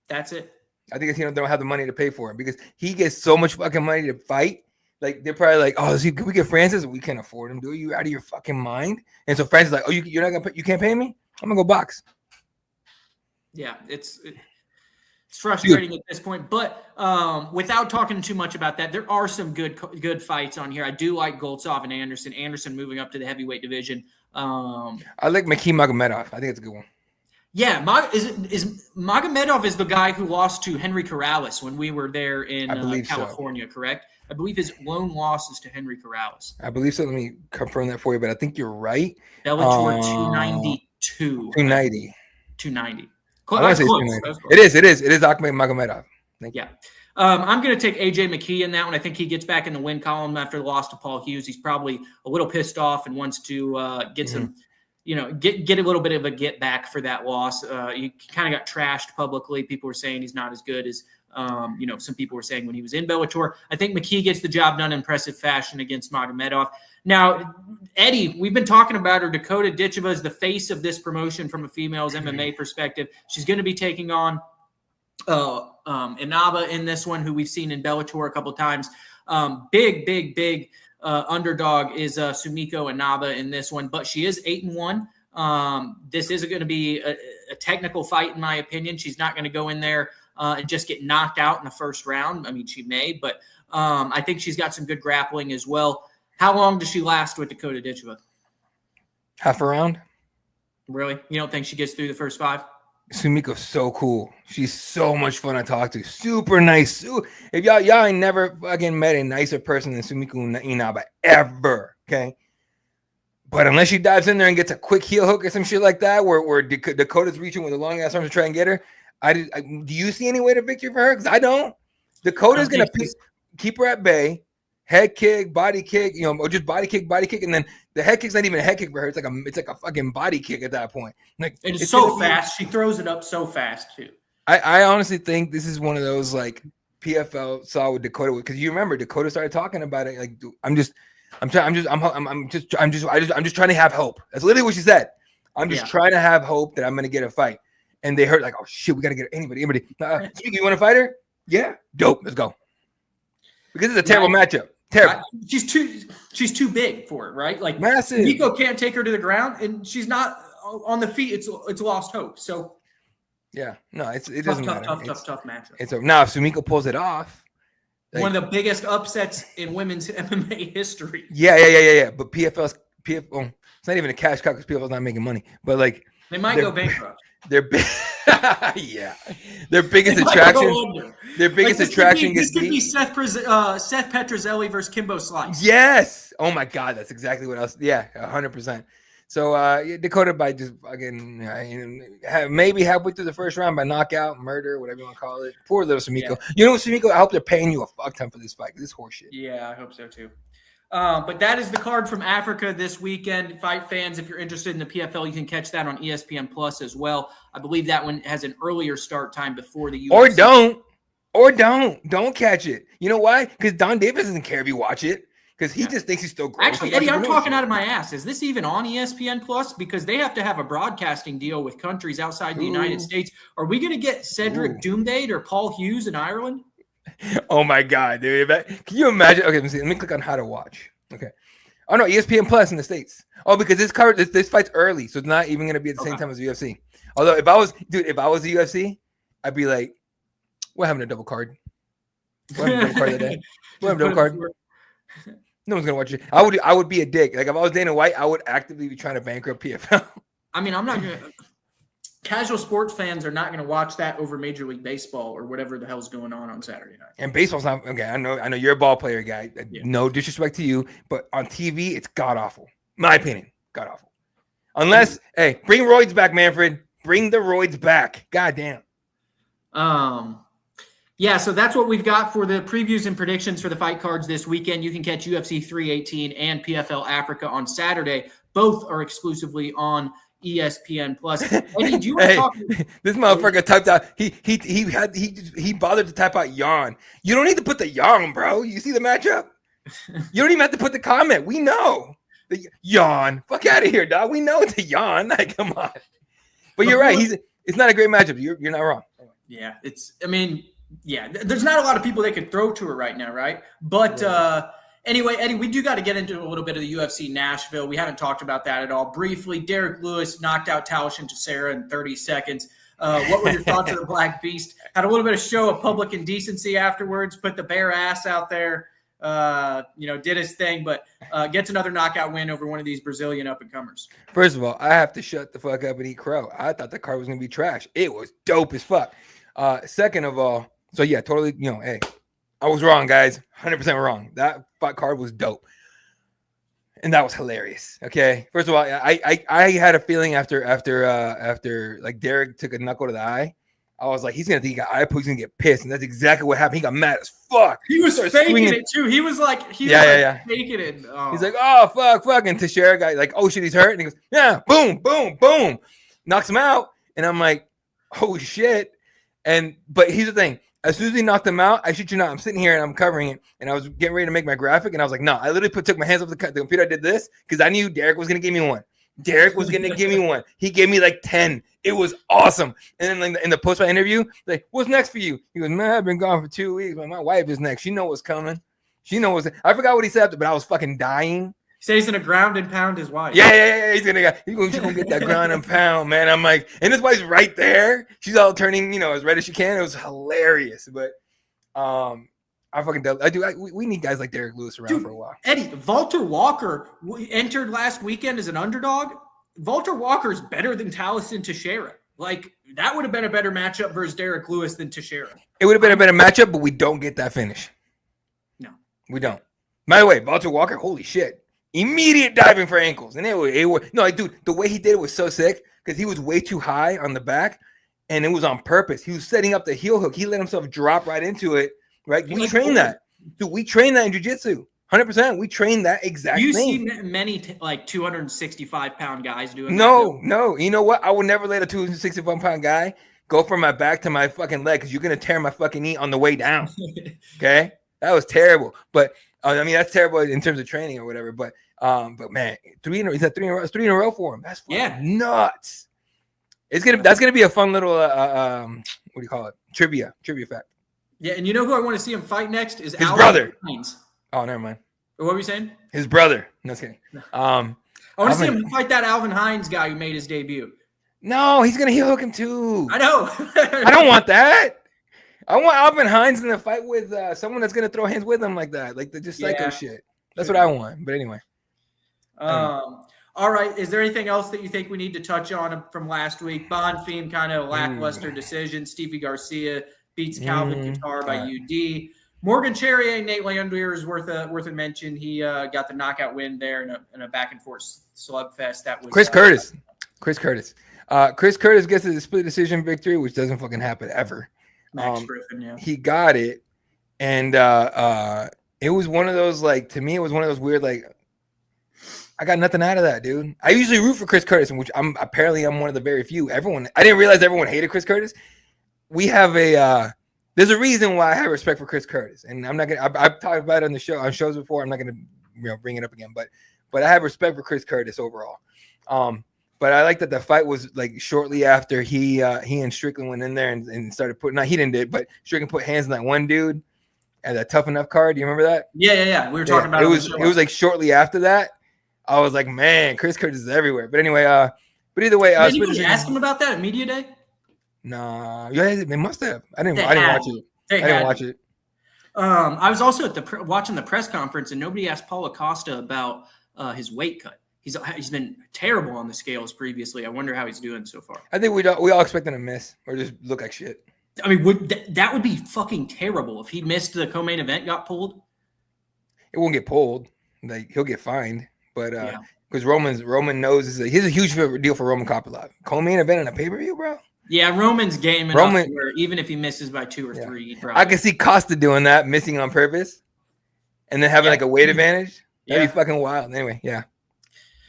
That's it. I think they don't have the money to pay for him because he gets so much fucking money to fight. Like they're probably like, oh, can we get Francis? We can't afford him. You out of your fucking mind? And so Francis is like, oh, you're not you can't pay me? I'm gonna go box. Yeah, it's frustrating at this point, but without talking too much about that, there are some good fights on here. I do like Goldsov and Anderson. Anderson moving up to the heavyweight division. I like Makeem Magomedov. I think it's a good one. Yeah, Magomedov is the guy who lost to Henry Corrales when we were there in California, correct? I believe his lone loss is to Henry Corrales. I believe so. Let me confirm that for you, but I think you're right. Bellator 292. 290. That's close. It is Ahmed Magomedov. Yeah. I'm going to take AJ McKee in that one. I think he gets back in the win column after the loss to Paul Hughes. He's probably a little pissed off and wants to get some, get a little bit of a get back for that loss. He kind of got trashed publicly. People were saying he's not as good as, some people were saying when he was in Bellator. I think McKee gets the job done in impressive fashion against Magomedov. Now, Eddie, we've been talking about her. Dakota Ditcheva is the face of this promotion from a female's MMA perspective. She's going to be taking on Inaba in this one, who we've seen in Bellator a couple of times. Big underdog is Sumiko Inaba in this one, but she is 8-1. This is going to be a technical fight, in my opinion. She's not going to go in there and just get knocked out in the first round. I mean, she may, but I think she's got some good grappling as well. How long does she last with Dakota Ditcheva? Half a round. Really? You don't think she gets through the first 5? Sumiko's so cool. She's so much fun to talk to. Super nice. If y'all ain't never fucking met a nicer person than Sumiko Inaba ever, okay? But unless she dives in there and gets a quick heel hook or some shit like that, where Dakota's reaching with a long ass arm to try and get her, do you see any way to victory for her? Because I don't. Dakota's gonna keep her at bay. Head kick, body kick, or just body kick, and then the head kick's not even a head kick for her. It's like a fucking body kick at that point. Like it's so fast. She throws it up so fast too. I honestly think this is one of those like PFL saw with Dakota, because you remember Dakota started talking about it. Like I'm just trying to have hope. That's literally what she said. I'm just trying to have hope that I'm gonna get a fight. And they heard like, oh shit, we gotta get anybody. You want to fight her? Yeah, dope. Let's go. Because it's a terrible matchup. Terrible. She's too big for it, right? Like massive. Nico can't take her to the ground, and she's not on the feet. It's lost hope. So yeah, no, it doesn't matter. Tough matchup. Now if Sumiko pulls it off, like, one of the biggest upsets in women's MMA history. Yeah. But PFL, it's not even a cash cow because PFL's not making money. But like they might go bankrupt. Their big, their biggest attraction. Their biggest attraction this could be Seth Petrozelli versus Kimbo Slice. Yes. Oh my God, that's exactly what else. Yeah, 100%. So Dakota by just fucking maybe halfway through the first round by knockout, murder, whatever you want to call it. Poor little Sumiko. Yeah. You know what, Sumiko? I hope they're paying you a fuck ton for this fight. This horseshit. Yeah, I hope so too. But that is the card from Africa this weekend. Fight fans, if you're interested in the PFL, you can catch that on ESPN Plus as well. I believe that one has an earlier start time before the UFC. Or don't catch it. You know why? Because Don Davis doesn't care if you watch it because he just thinks he's still growing. Actually, Eddie, I'm talking out of my ass. Is this even on ESPN Plus? Because they have to have a broadcasting deal with countries outside the United States. Are we going to get Cedric Doomdade or Paul Hughes in Ireland? Oh my God, dude! Can you imagine? Okay, let me click on how to watch. Okay. Oh no, ESPN Plus in the States. Oh, because this fight's early, so it's not even gonna be at the same time as the UFC. Although if I was the UFC, I'd be like, we're having a double card. We're having a double card today. We're having a double card. No one's gonna watch it. I would be a dick. Like if I was Dana White, I would actively be trying to bankrupt PFL. I mean, I'm not gonna. Casual sports fans are not going to watch that over Major League Baseball or whatever the hell's going on Saturday night. And baseball's not okay. I know you're a ball player guy. Yeah. No disrespect to you, but on TV, it's god awful. My opinion, god awful. Unless, hey, bring roids back, Manfred. Bring the roids back. God damn. Yeah, so that's what we've got for the previews and predictions for the fight cards this weekend. You can catch UFC 318 and PFL Africa on Saturday. Both are exclusively on ESPN Plus. Eddie, do you want to talk? This motherfucker typed out. He bothered to type out yawn. You don't need to put the yawn, bro. You see the matchup? You don't even have to put the comment. We know the yawn. Fuck out of here, dog. We know it's a yawn. Like, come on. But you're right. It's not a great matchup. You're not wrong. Yeah, there's not a lot of people they could throw to her right now, right? But anyway, Eddie, we do got to get into a little bit of the UFC Nashville. We haven't talked about that at all. Briefly, Derek Lewis knocked out Taosin Teixeira in 30 seconds. What were your thoughts of the Black Beast? Had a little bit of show of public indecency afterwards, put the bare ass out there, did his thing, but gets another knockout win over one of these Brazilian up-and-comers. First of all, I have to shut the fuck up and eat crow. I thought the card was going to be trash. It was dope as fuck. Second of all, so yeah, totally, hey, I was wrong, guys. 100% wrong. That fight card was dope. And that was hilarious. Okay. First of all, I had a feeling after like Derek took a knuckle to the eye, I was like, he's gonna think he got eye poke, he's gonna get pissed, and that's exactly what happened. He got mad as fuck. He was faking it too. He was like, faking it. Oh. He's like, oh fuck, and Teixeira got like, oh shit, he's hurt, and he goes, yeah, boom, boom, boom, knocks him out, and I'm like, oh shit, but here's the thing. As soon as he knocked him out, I shit you not, I'm sitting here and I'm covering it, and I was getting ready to make my graphic, and I was like, no, I literally took my hands off the computer, I did this because I knew Derek was gonna give me one. Derek was gonna give me one. He gave me like 10. It was awesome. And then like in the post-fight interview, like, what's next for you? He goes, man, I've been gone for 2 weeks. But my wife is next. She knows what's coming. She knows what's. I forgot what he said, but I was fucking dying. He said he's gonna ground and pound his wife. Yeah. He's gonna get that ground and pound, man. I'm like, and his wife's right there. She's all turning, as red as she can. It was hilarious, but I fucking we need guys like Derek Lewis around for a while. Eddie, Walter Walker entered last weekend as an underdog. Walter Walker is better than Taliesin Teixeira. Like, that would have been a better matchup versus Derek Lewis than Teixeira. It would have been a better matchup, but we don't get that finish. No. We don't. By the way, Walter Walker, holy shit. Immediate diving for ankles. And dude, the way he did it was so sick because he was way too high on the back, and it was on purpose. He was setting up the heel hook. He let himself drop right into it. Right? We train that. Dude, we train that in jiu-jitsu. 100%. We train that exact thing. You see many 265-pound guys doing that. No. You know what? I will never let a 265-pound guy go from my back to my fucking leg because you're going to tear my fucking knee on the way down. Okay? That was terrible. But, that's terrible in terms of training or whatever. But man, he's at 3 in a row. It's 3 in a row for him. That's fucking nuts. That's going to be a fun little, what do you call it? Trivia fact. Yeah, and you know who I want to see him fight next is his brother. Hines. Oh, never mind. What were you saying? His brother. No, just kidding. I want to see him fight that Alvin Hines guy who made his debut. No, he's gonna heel hook him too. I know. I don't want that. I want Alvin Hines in the fight with someone that's gonna throw hands with him like that, like the just psycho shit. That's what I want. But anyway. All right. Is there anything else that you think we need to touch on from last week? Bonfim kind of lackluster decision. Stevie Garcia beats Calvin Kattar by UD. Morgan Charrier, Nate Landwehr is worth a mention. He got the knockout win there in a back and forth slugfest. That was Chris Curtis. Chris Curtis gets a split decision victory, which doesn't fucking happen ever. Max Griffin, yeah. He got it, and it was one of those, like, to me, it was one of those weird, like, I got nothing out of that, dude. I usually root for Chris Curtis, which I'm one of the very few. I didn't realize everyone hated Chris Curtis. We have there's a reason why I have respect for Chris Curtis, and I'm not gonna. I've talked about it on shows before. I'm not gonna, bring it up again. But I have respect for Chris Curtis overall. But I like that the fight was like shortly after he and Strickland went in there and started putting. He didn't do it, but Strickland put hands on that one dude at that Tough Enough card. Do you remember that? Yeah. We were talking about it. It was like shortly after that. I was like, man, Chris Curtis is everywhere. But anyway, but either way, did you ask him about that at media day? No, yeah, they must have. I didn't watch it. I didn't watch it. I was also at watching the press conference, and nobody asked Paul Acosta about his weight cut. He's been terrible on the scales previously. I wonder how he's doing so far. I think we all expect him to miss or just look like shit. I mean, that would be fucking terrible if he missed the co-main event, got pulled. It won't get pulled. Like, he'll get fined, but because Roman knows he's a huge deal for Roman Kopylov. Co-main event in a pay-per-view, bro. Yeah, Roman's game enough where even if he misses by 2 or 3, he'd probably. I can see Costa doing that, missing on purpose, and then having like a weight advantage. That'd be fucking wild. Anyway,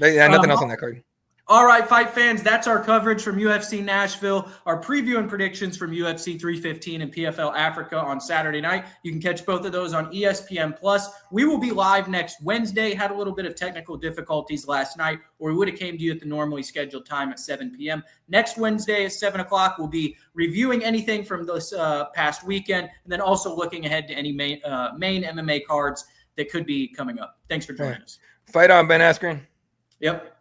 nothing else on that card. All right, fight fans, that's our coverage from UFC Nashville, our preview and predictions from UFC 315 and PFL Africa on Saturday night. You can catch both of those on ESPN+. We will be live next Wednesday. Had a little bit of technical difficulties last night, or we would have came to you at the normally scheduled time at 7 p.m. Next Wednesday at 7 o'clock, we'll be reviewing anything from this past weekend, and then also looking ahead to any main MMA cards that could be coming up. Thanks for joining us. Fight on, Ben Askren. Yep.